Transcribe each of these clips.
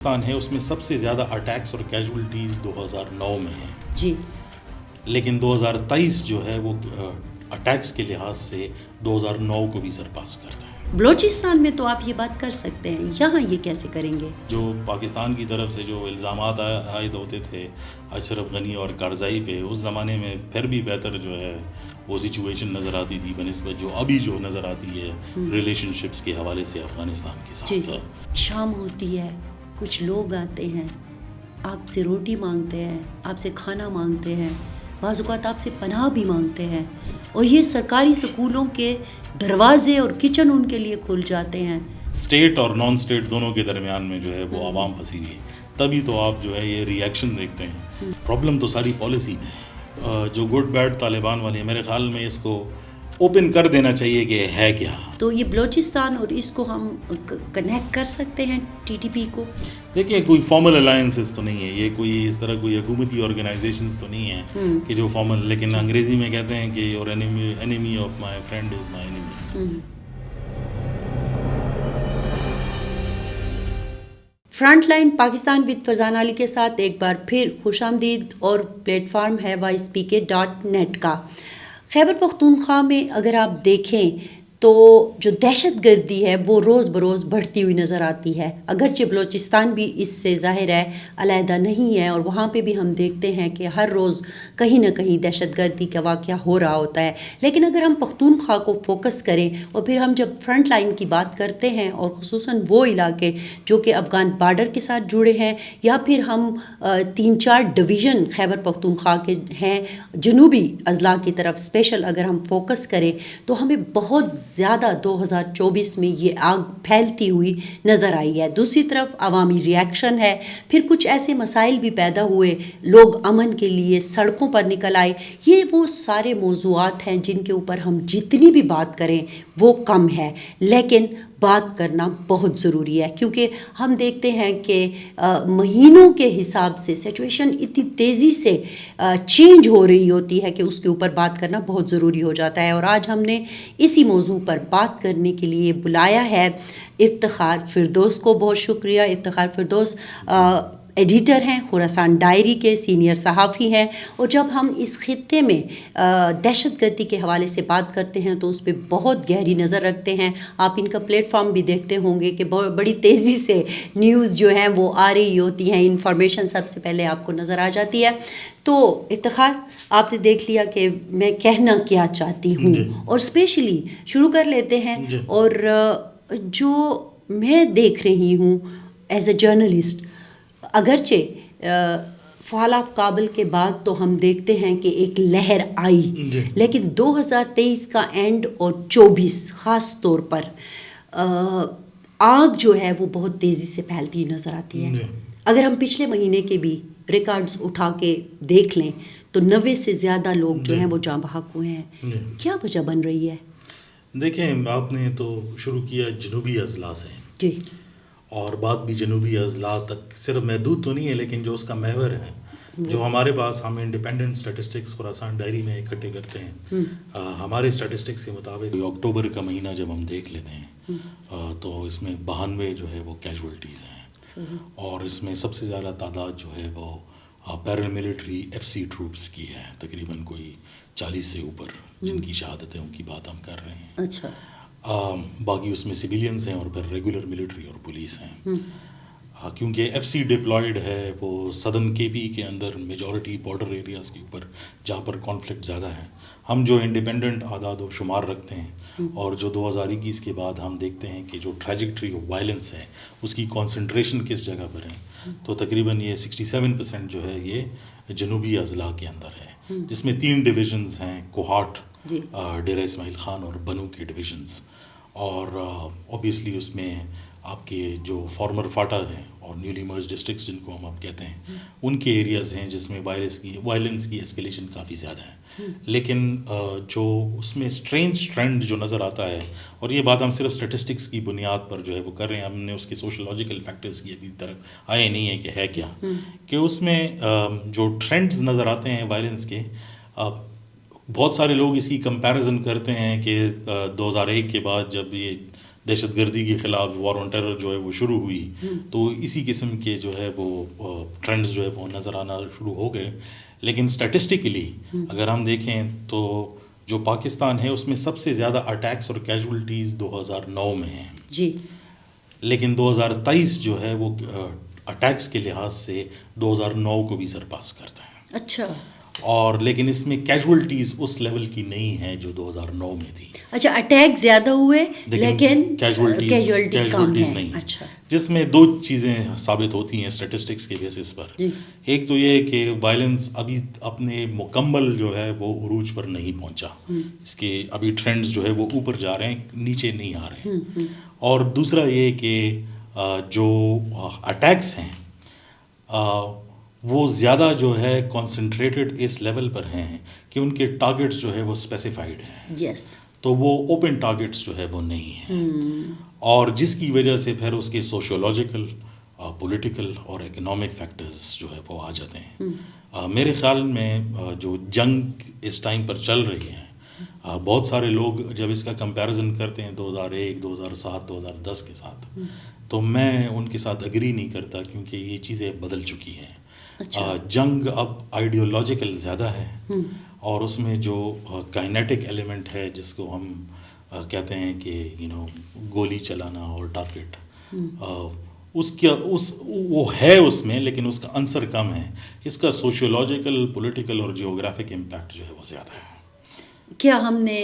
پاکستان ہے اس میں سب سے زیادہ اٹیکس اور کیجولٹیز 2009 میں ہیں جی، لیکن 2023 جو ہے وہ اٹیکس کے لحاظ سے 2009 کو بھی سرپاس کرتا ہے. بلوچستان میں تو آپ یہ بات کر سکتے ہیں، یہاں یہ کیسے کریں گے؟ جو پاکستان کی طرف سے جو الزامات عائد ہوتے تھے اشرف غنی اور کارزائی پہ، اس زمانے میں پھر بھی بہتر جو ہے وہ سچویشن نظر آتی تھی بنسبت جو ابھی جو نظر آتی ہے ریلیشن شپس کے حوالے سے افغانستان کے ساتھ. شام ہوتی ہے، کچھ لوگ آتے ہیں، آپ سے روٹی مانگتے ہیں، آپ سے کھانا مانگتے ہیں، بعض اوقات آپ سے پناہ بھی مانگتے ہیں، اور یہ سرکاری سکولوں کے دروازے اور کچن ان کے لیے کھل جاتے ہیں. اسٹیٹ اور نان اسٹیٹ دونوں کے درمیان میں جو ہے وہ عوام پھنسی ہوئی ہے، تبھی تو آپ جو ہے یہ ری ایکشن دیکھتے ہیں. پرابلم تو ساری پالیسی میں ہے. جو گڈ بیڈ طالبان والے میرے خیال میں اس کو اوپن کر دینا چاہیے کہ ہے کیا. تو یہ بلوچستان اور اس کو ہم کنیکٹ کر سکتے ہیں ٹی ٹی پی کو. دیکھیں کوئی فارمل الائنسز تو نہیں ہے، یہ کوئی اس طرح کوئی حکومتی آرگنائزیشنز تو نہیں ہیں کہ جو فارمل، لیکن انگریزی میں کہتے ہیں کہ your enemy of my friend is my enemy. Front line Pakistan with Farzana Ali کے ساتھ ایک بار پھر خوش آمدید، اور پلیٹ فارم ہے YSPK.net کا. خیبر پختونخوا میں اگر آپ دیکھیں تو جو دہشت گردی ہے وہ روز بروز بڑھتی ہوئی نظر آتی ہے، اگرچہ بلوچستان بھی اس سے ظاہر ہے علیحدہ نہیں ہے، اور وہاں پہ بھی ہم دیکھتے ہیں کہ ہر روز کہیں نہ کہیں دہشت گردی کا واقعہ ہو رہا ہوتا ہے. لیکن اگر ہم پختونخوا کو فوکس کریں اور پھر ہم جب فرنٹ لائن کی بات کرتے ہیں، اور خصوصاً وہ علاقے جو کہ افغان بارڈر کے ساتھ جڑے ہیں، یا پھر ہم 3-4 ڈویژن خیبر پختونخوا کے ہیں جنوبی اضلاع کی طرف اسپیشل اگر ہم فوکس کریں، تو ہمیں بہت زیادہ 2024 میں یہ آگ پھیلتی ہوئی نظر آئی ہے. دوسری طرف عوامی ری ایکشن ہے، پھر کچھ ایسے مسائل بھی پیدا ہوئے، لوگ امن کے لیے سڑکوں پر نکل آئے. یہ وہ سارے موضوعات ہیں جن کے اوپر ہم جتنی بھی بات کریں وہ کم ہے، لیکن بات کرنا بہت ضروری ہے، کیونکہ ہم دیکھتے ہیں کہ مہینوں کے حساب سے سچویشن اتنی تیزی سے چینج ہو رہی ہوتی ہے کہ اس کے اوپر بات کرنا بہت ضروری ہو جاتا ہے. اور آج ہم نے اسی موضوع پر بات کرنے کے لیے بلایا ہے افتخار فردوس کو. بہت شکریہ. افتخار فردوس ایڈیٹر ہیں، خراسان ڈائری کے سینئر صحافی ہیں، اور جب ہم اس خطے میں دہشت گردی کے حوالے سے بات کرتے ہیں تو اس پہ بہت گہری نظر رکھتے ہیں. آپ ان کا پلیٹ فارم بھی دیکھتے ہوں گے کہ بڑی تیزی سے نیوز جو ہیں وہ آ رہی ہوتی ہیں، انفارمیشن سب سے پہلے آپ کو نظر آ جاتی ہے. تو افتخار، آپ نے دیکھ لیا کہ میں کہنا کیا چاہتی ہوں، اور اسپیشلی شروع کر لیتے ہیں. اور جو میں دیکھ رہی ہوں ایز اے جرنلسٹ، اگرچہ فال آف کابل کے بعد تو ہم دیکھتے ہیں کہ ایک لہر آئی، لیکن 2023 کا اینڈ اور 24 خاص طور پر آگ جو ہے وہ بہت تیزی سے پھیلتی نظر آتی ہے. اگر ہم پچھلے مہینے کے بھی ریکارڈز اٹھا کے دیکھ لیں تو 90 سے زیادہ لوگ جو ہیں وہ جاں بحق ہوئے ہیں. کیا وجہ بن رہی ہے؟ دیکھیں، آپ نے تو شروع کیا جنوبی اضلاع سے، جی، اور بات بھی جنوبی اضلاع تک صرف محدود تو نہیں ہے، لیکن جو اس کا محور ہے، جو ہمارے پاس ہم انڈیپینڈنٹ اسٹیٹسٹکس خراسان ڈائری میں اکٹھے کرتے ہیں، ہمارے اسٹیٹسٹکس کے مطابق اکتوبر کا مہینہ جب ہم دیکھ لیتے ہیں تو اس میں 92 جو ہے وہ کیجولٹیز ہیں، اور اس میں سب سے زیادہ تعداد جو ہے وہ پیراملٹری FC ٹروپس کی ہے، تقریباً کوئی 40 سے اوپر جن کی شہادتیں کی بات ہم کر رہے ہیں. اچھا. باقی اس میں سویلینز ہیں اور پھر ریگولر ملٹری اور پولیس ہیں. کیونکہ FC ڈپلائڈ ہے وہ سدرن KP کے اندر میجورٹی بارڈر ایریاز کے اوپر جہاں پر کانفلکٹ زیادہ ہیں. ہم جو انڈیپینڈنٹ اعداد و شمار رکھتے ہیں اور جو 2021 کے بعد ہم دیکھتے ہیں کہ جو ٹریجیکٹری آف وائلنس ہے اس کی کانسنٹریشن کس جگہ پر ہے، تو تقریباً یہ 67% جو ہے یہ جنوبی اضلاع کے اندر ہے، جس میں 3 ڈویژنز ہیں، کوہاٹ، ڈیرہ اسماعیل خان اور بنو کے ڈویژنز. اور اوبیسلی اس میں آپ کے جو فارمر فاٹا ہیں اور نیولی مرج ڈسٹرکٹس جن کو ہم آپ کہتے ہیں، ان کے ایریاز ہیں جس میں وائلنس کی ایسکیلیشن کافی زیادہ ہے. لیکن جو اس میں اسٹرینج ٹرینڈ جو نظر آتا ہے، اور یہ بات ہم صرف اسٹیٹسٹکس کی بنیاد پر جو ہے وہ کر رہے ہیں، ہم نے اس کے سوشولوجیکل فیکٹرز کی ابھی طرف آئے نہیں ہیں کہ ہے کیا، کہ اس میں جو ٹرینڈز نظر آتے ہیں وائلنس کے، بہت سارے لوگ اس کی کمپیریزن کرتے ہیں کہ 2001 کے بعد جب یہ دہشت گردی کے خلاف وار آن ٹیرر جو ہے وہ شروع ہوئی تو اسی قسم کے جو ہے وہ ٹرینڈز جو ہے وہ نظر آنا شروع ہو گئے. لیکن اسٹیٹسٹیکلی اگر ہم دیکھیں تو جو پاکستان ہے اس میں سب سے زیادہ اٹیکس اور کیجولٹیز 2009 میں ہیں جی، لیکن 2023 جو ہے وہ اٹیکس کے لحاظ سے 2009 کو بھی سرپاس کرتا ہے. اچھا، اور لیکن اس میں کیجولٹیز اس لیول کی نہیں ہے جو 2009 میں تھی. اچھا، اٹیک زیادہ ہوئے لیکن کیجولٹیز کم نہیں ہیں. اچھا، جس میں دو چیزیں ثابت ہوتی ہیں اسٹیٹسٹکس کے بیسس پر. ایک تو یہ کہ وائلنس ابھی اپنے مکمل جو ہے وہ عروج پر نہیں پہنچا، اس کے ابھی ٹرینڈز جو ہے وہ اوپر جا رہے ہیں، نیچے نہیں آ رہے ہیں. اور دوسرا یہ کہ جو اٹیکس ہیں وہ زیادہ جو ہے کانسنٹریٹڈ اس لیول پر ہیں کہ ان کے ٹارگٹس جو ہے وہ اسپیسیفائڈ ہیں. یس، تو وہ اوپن ٹارگٹس جو ہے وہ نہیں ہیں، اور جس کی وجہ سے پھر اس کے سوشیولوجیکل، پولیٹیکل اور اکنامک فیکٹرز جو ہے وہ آ جاتے ہیں. میرے خیال میں جو جنگ اس ٹائم پر چل رہی ہے، بہت سارے لوگ جب اس کا کمپیریزن کرتے ہیں 2001، 2007، 2010 کے ساتھ، تو میں ان کے ساتھ اگری نہیں کرتا کیونکہ یہ چیزیں بدل چکی ہیں. جنگ اب آئیڈیولوجیکل زیادہ ہے، اور اس میں جو کائنیٹک ایلیمنٹ ہے جس کو ہم کہتے ہیں کہ گولی چلانا اور ٹارگٹ، وہ ہے اس میں، لیکن اس کا عنصر کم ہے. اس کا سوشیولوجیکل، پولیٹیکل اور جیوگرافک امپیکٹ جو ہے وہ زیادہ ہے. کیا ہم نے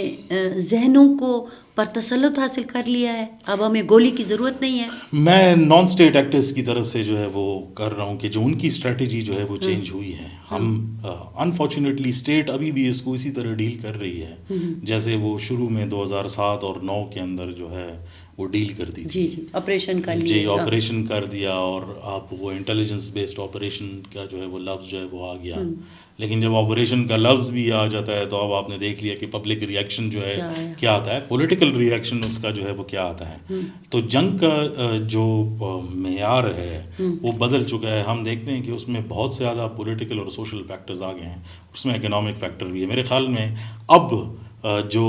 ذہنوں کو پر تسلط حاصل کر لیا ہے؟ اب ہمیں گولی کی ضرورت نہیں ہے. میں نان اسٹیٹ ایکٹرز کی طرف سے جو ہے وہ کر رہا ہوں کہ جو ان کی اسٹریٹجی جو ہے وہ چینج ہوئی ہے. ہم انفارچونیٹلی اسٹیٹ ابھی بھی اس کو اسی طرح ڈیل کر رہی ہے جیسے وہ شروع میں 2007 اور 2009 کے اندر جو ہے وہ ڈیل کرتی تھی. جی، آپریشن کا جی، آپریشن کر دیا، اور آپ وہ انٹیلیجنس بیسڈ آپریشن کا جو ہے وہ لفظ جو ہے وہ آ گیا. لیکن جب آپریشن کا لفظ بھی آ جاتا ہے تو اب آپ نے دیکھ لیا کہ پبلک ریئیکشن جو ہے کیا آتا ہے، پولیٹیکل ریئیکشن اس کا جو ہے وہ کیا آتا ہے. تو جنگ کا جو معیار ہے وہ بدل چکا ہے. ہم دیکھتے ہیں کہ اس میں بہت سے زیادہ پولیٹیکل اور سوشل فیکٹرز آ گئے ہیں، اس میں اکنامک فیکٹر بھی ہے. میرے خیال میں اب جو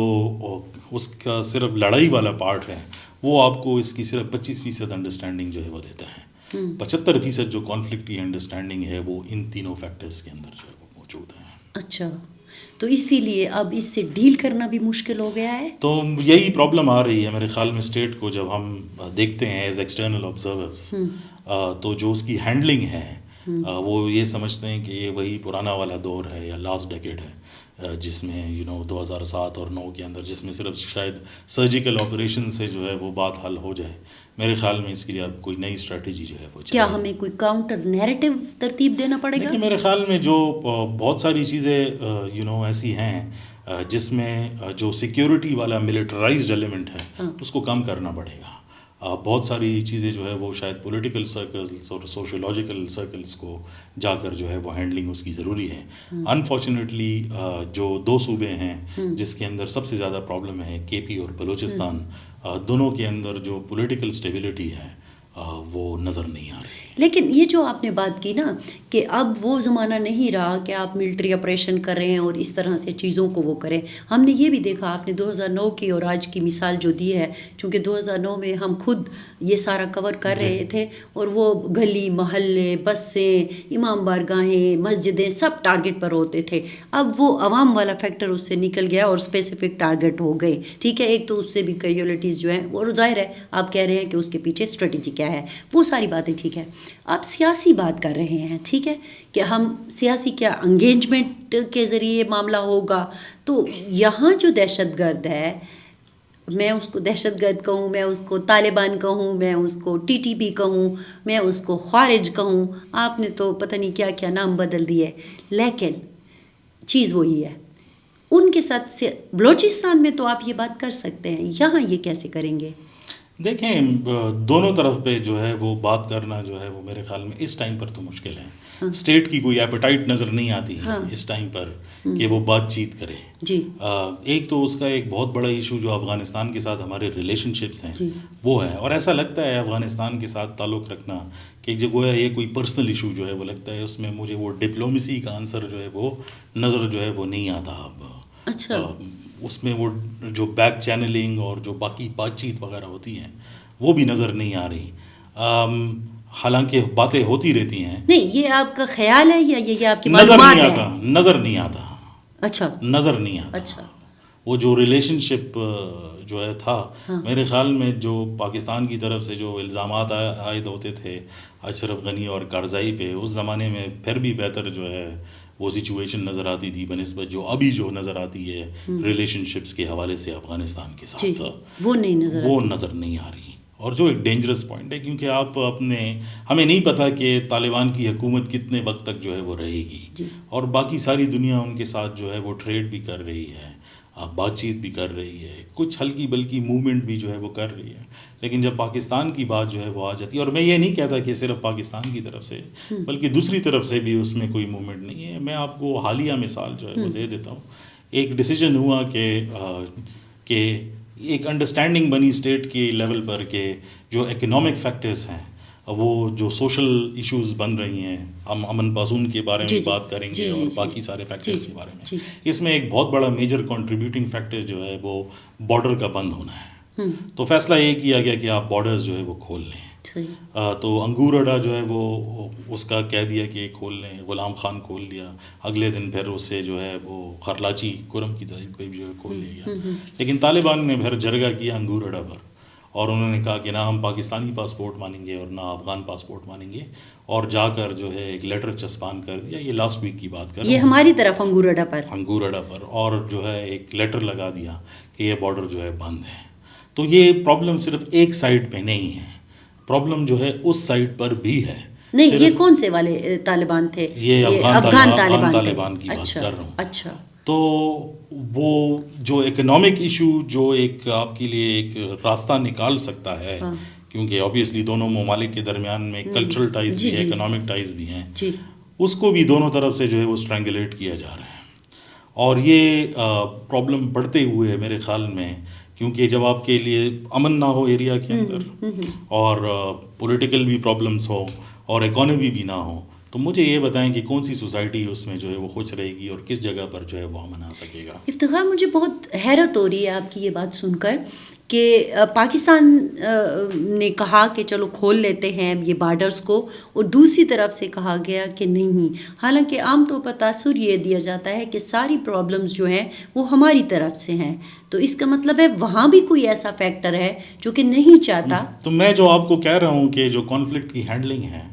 اس کا صرف لڑائی والا پارٹ ہے وہ آپ کو اس کی صرف 25% انڈرسٹینڈنگ جو ہے وہ دیتا ہے. 75% جو کانفلکٹ کی انڈرسٹینڈنگ ہے وہ ان تینوں فیکٹرز کے اندر جو ہے وہ موجود ہے. اچھا، تو اسی لیے اب اس سے ڈیل کرنا بھی مشکل ہو گیا ہے. تو یہی پرابلم آ رہی ہے میرے خیال میں اسٹیٹ کو. جب ہم دیکھتے ہیں ایز ایکسٹرنل آبزرورز تو جو اس کی ہینڈلنگ ہے وہ یہ سمجھتے ہیں کہ یہ وہی پرانا والا دور ہے یا لاسٹ ڈیکیڈ ہے جس میں 2007 اور 2009 کے اندر، جس میں صرف شاید سرجیکل آپریشن سے جو ہے وہ بات حل ہو جائے. میرے خیال میں اس کے لیے اب کوئی نئی اسٹریٹجی جو ہے وہ کیا ہمیں کوئی کاؤنٹر نیریٹو ترتیب دینا پڑے گا؟ دیکھیے میرے خیال میں جو بہت ساری چیزیں ایسی ہیں جس میں جو سیکیورٹی والا ملٹرائزڈ ایلیمنٹ ہے اس کو کم کرنا پڑے گا. بہت ساری چیزیں جو ہے وہ شاید پولیٹیکل سرکلز اور سوشیولوجیکل سرکلز کو جا کر جو ہے وہ ہینڈلنگ اس کی ضروری ہے. انفارچونیٹلی جو دو صوبے ہیں جس کے اندر سب سے زیادہ پرابلم ہے، کے پی اور بلوچستان، دونوں کے اندر جو پولیٹیکل اسٹیبلٹی ہے وہ نظر نہیں آ رہی. لیکن یہ جو آپ نے بات کی نا کہ اب وہ زمانہ نہیں رہا کہ آپ ملٹری آپریشن کر رہے ہیں اور اس طرح سے چیزوں کو وہ کریں. ہم نے یہ بھی دیکھا، آپ نے 2009 کی اور آج کی مثال جو دی ہے، چونکہ 2009 میں ہم خود یہ سارا کور کر رہے تھے اور وہ گلی محلے، بسیں، امام بارگاہیں، مسجدیں سب ٹارگٹ پر ہوتے تھے. اب وہ عوام والا فیکٹر اس سے نکل گیا اور اسپیسیفک ٹارگٹ ہو گئے. ٹھیک ہے، ایک تو اس سے بھی کیجولٹیز جو ہیں، اور ظاہر ہے آپ کہہ رہے ہیں کہ اس کے پیچھے اسٹریٹجی کیا ہے، وہ ساری باتیں ٹھیک ہے. آپ سیاسی بات کر رہے ہیں، ٹھیک ہے، کہ ہم سیاسی کیا انگیجمنٹ کے ذریعے معاملہ ہوگا. تو یہاں جو دہشت گرد ہے، میں اس کو دہشت گرد کہوں، میں اس کو طالبان کہوں، میں اس کو ٹی ٹی پی کہوں، میں اس کو خارج کہوں، آپ نے تو پتہ نہیں کیا کیا نام بدل دیے، لیکن چیز وہی ہے. ان کے ساتھ بلوچستان میں تو آپ یہ بات کر سکتے ہیں، یہاں یہ کیسے کریں گے؟ دیکھیں دونوں طرف پہ جو ہے وہ بات کرنا جو ہے وہ میرے خیال میں اس ٹائم پر تو مشکل ہے. اسٹیٹ کی کوئی ایپیٹائٹ نظر نہیں آتی ہے اس ٹائم پر کہ وہ بات چیت کرے. جی، ایک تو اس کا ایک بہت بڑا ایشو جو افغانستان کے ساتھ ہمارے ریلیشن شپس ہیں وہ ہے، اور ایسا لگتا ہے افغانستان کے ساتھ تعلق رکھنا کہ جو گویا یہ کوئی پرسنل ایشو جو ہے وہ لگتا ہے، اس میں مجھے وہ ڈپلومیسی کا آنسر جو ہے وہ نظر جو ہے وہ نہیں آتا. اب اچھا، اس میں وہ جو بیک چینلنگ اور جو باقی بات چیت وغیرہ ہوتی ہیں وہ بھی نظر نہیں آ رہی. حالانکہ باتیں ہوتی رہتی ہیں. نہیں یہ آپ کا خیال ہے یا یہ آپ کی نظر معلومات نہیں ہے؟ آتا, نظر نہیں آتا. اچھا نظر نہیں آتا. اچھا وہ جو ریلیشن شپ جو ہے تھا میرے خیال میں جو پاکستان کی طرف سے جو الزامات عائد ہوتے تھے اشرف غنی اور کارزائی پہ, اس زمانے میں پھر بھی بہتر جو ہے وہ سچویشن نظر آتی تھی بنسبت جو ابھی جو نظر آتی ہے ریلیشن شپس کے حوالے سے افغانستان کے ساتھ, وہ نظر نہیں آ رہی. اور جو ایک ڈینجرس پوائنٹ ہے کیونکہ آپ ہمیں نہیں پتہ کہ طالبان کی حکومت کتنے وقت تک جو ہے وہ رہے گی, اور باقی ساری دنیا ان کے ساتھ جو ہے وہ ٹریڈ بھی کر رہی ہے, بات چیت بھی کر رہی ہے, کچھ ہلکی بلکی موومنٹ بھی جو ہے وہ کر رہی ہے. لیکن جب پاکستان کی بات جو ہے وہ آ جاتی ہے, اور میں یہ نہیں کہتا کہ صرف پاکستان کی طرف سے بلکہ دوسری طرف سے بھی اس میں کوئی موومنٹ نہیں ہے. میں آپ کو حالیہ مثال جو ہے وہ دے دیتا ہوں. ایک ڈیسیجن ہوا کہ ایک انڈرسٹینڈنگ بنی اسٹیٹ کی لیول پر کہ جو اکنامک فیکٹرز ہیں وہ جو سوشل ایشوز بن رہی ہیں, ہم امن پاسون کے بارے میں بات کریں گے اور باقی سارے فیکٹرز کے بارے میں, اس میں ایک بہت بڑا میجر کنٹریبیوٹنگ فیکٹر جو ہے وہ بارڈر کا بند ہونا ہے. تو فیصلہ یہ کیا گیا کہ آپ بارڈرز جو ہے وہ کھول لیں. تو انگور اڈا جو ہے وہ اس کا کہہ دیا کہ کھول لیں, غلام خان کھول لیا, اگلے دن پھر اس سے جو ہے وہ خرلاچی کرم کی طرف پہ بھی جو ہے کھول لیا گیا. لیکن طالبان نے پھر جرگہ کیا انگور اڈا پر, اور انہوں نے کہا کہ نہ ہم پاکستانی پاسپورٹ مانیں گے اور نہ افغان پاسپورٹ مانیں گے, اور جا کر جو ہے ایک لیٹر چسپان کر دیا. یہ لاسٹ ویک کی بات کر رہا ہوں, یہ ہماری طرف انگور اڈا پر, اور جو ہے ایک لیٹر لگا دیا کہ یہ بارڈر جو ہے بند ہے. تو یہ پرابلم صرف ایک سائڈ پہ نہیں ہے, پرابلم جو ہے اس سائڈ پر بھی ہے. نہیں یہ کون سے والے طالبان تھے؟ یہ افغان طالبان کی بات کر رہا ہوں. اچھا. تو وہ جو اکنامک ایشو جو ایک آپ کے لیے ایک راستہ نکال سکتا ہے, کیونکہ آبویسلی دونوں ممالک کے درمیان میں کلچرل ٹائز بھی ہے, اکنامک ٹائز بھی ہیں, اس کو بھی دونوں طرف سے جو ہے وہ اسٹرینگولیٹ کیا جا رہا ہے. اور یہ پرابلم بڑھتے ہوئے ہے میرے خیال میں, کیونکہ جب آپ کے لیے امن نہ ہو ایریا کے اندر اور پولیٹیکل بھی پرابلمس ہو اور اکانومی بھی نہ ہو, تو مجھے یہ بتائیں کہ کون سی سوسائٹی اس میں جو ہے وہ خوش رہے گی اور کس جگہ پر جو ہے وہ امن آ سکے گا. افتخار مجھے بہت حیرت ہو رہی ہے آپ کی یہ بات سن کر کہ پاکستان نے کہا کہ چلو کھول لیتے ہیں یہ بارڈرز کو, اور دوسری طرف سے کہا گیا کہ نہیں. حالانکہ عام طور پر تاثر یہ دیا جاتا ہے کہ ساری پرابلمز جو ہیں وہ ہماری طرف سے ہیں, تو اس کا مطلب ہے وہاں بھی کوئی ایسا فیکٹر ہے جو کہ نہیں چاہتا. تو میں جو آپ کو کہہ رہا ہوں کہ جو کانفلکٹ کی ہینڈلنگ ہے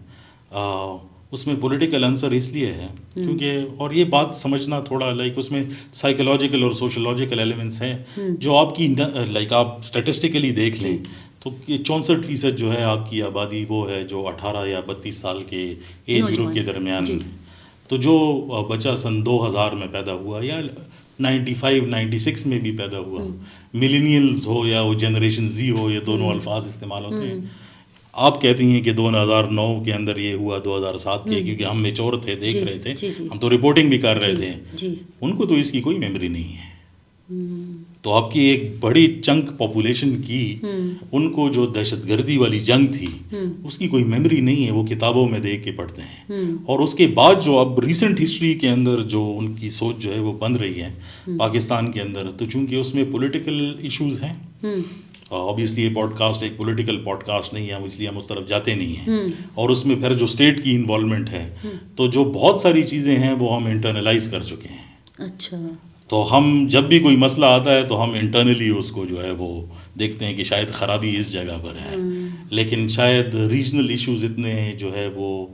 اس میں پولیٹیکل آنسر اس لیے ہے کیونکہ, اور یہ بات سمجھنا تھوڑا لائک اس میں سائیکولوجیکل اور سوشولوجیکل ایلیمنٹس ہیں جو آپ کی لائک آپ اسٹیٹسٹیکلی دیکھ لیں تو 64% جو ہے آپ کی آبادی وہ ہے جو 18 یا 32 سال کے ایج گروپ کے درمیان. تو جو بچہ سن 2000 میں پیدا ہوا یا 95-96 میں بھی پیدا ہوا, ملینیلز ہو یا وہ جنریشن زی ہو, یہ دونوں الفاظ استعمال ہوتے ہیں. آپ کہتی ہیں کہ 2009 کے اندر یہ ہوا, 2007 کے, کیونکہ ہم میچور تھے, دیکھ رہے تھے, ہم تو رپورٹنگ بھی کر رہے تھے. ان کو تو اس کی کوئی میموری نہیں ہے. تو آپ کی ایک بڑی چنک پاپولیشن کی ان کو جو دہشت گردی والی جنگ تھی اس کی کوئی میموری نہیں ہے, وہ کتابوں میں دیکھ کے پڑھتے ہیں. اور اس کے بعد جو اب ریسنٹ ہسٹری کے اندر جو ان کی سوچ جو ہے وہ بن رہی ہے پاکستان کے اندر, تو چونکہ اس میں پولیٹیکل ایشوز ہیں, آبویسلی یہ پوڈ کاسٹ ایک پولیٹیکل پوڈ کاسٹ نہیں ہے, اس لیے ہم اس طرف جاتے نہیں ہیں, اور اس میں پھر جو اسٹیٹ کی انوالومنٹ ہے تو جو بہت ساری چیزیں ہیں وہ ہم انٹرنلائز کر چکے ہیں. اچھا. تو ہم جب بھی کوئی مسئلہ آتا ہے تو ہم انٹرنلی اس کو جو ہے وہ دیکھتے ہیں کہ شاید خرابی اس جگہ پر ہے, لیکن شاید ریجنل ایشوز اتنے جو ہے وہ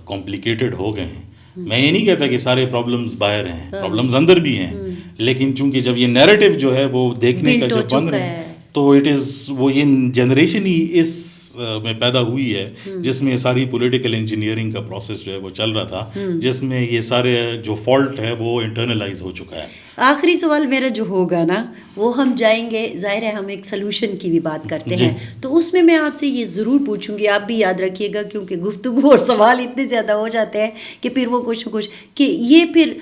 کمپلیکیٹڈ ہو گئے ہیں. میں یہ نہیں کہتا کہ سارے پرابلمز باہر ہیں, پرابلمز اندر بھی ہیں, لیکن چونکہ جب یہ نیریٹو جو ہے وہ دیکھنے کا جب بن رہا ہے تو اٹ از وہ یہ جنریشن ہی اس میں پیدا ہوئی ہے جس میں ساری پولیٹیکل انجینئرنگ کا پروسیس جو ہے وہ چل رہا تھا, جس میں یہ سارے جو فالٹ ہے وہ انٹرنلائز ہو چکا ہے. آخری سوال میرا جو ہوگا نا وہ ہم جائیں گے, ظاہر ہے ہم ایک سلوشن کی بھی بات کرتے ہیں, تو اس میں آپ سے یہ ضرور پوچھوں گی, آپ بھی یاد رکھیے گا کیونکہ گفتگو اور سوال اتنے زیادہ ہو جاتے ہیں کہ پھر وہ کچھ کہ یہ پھر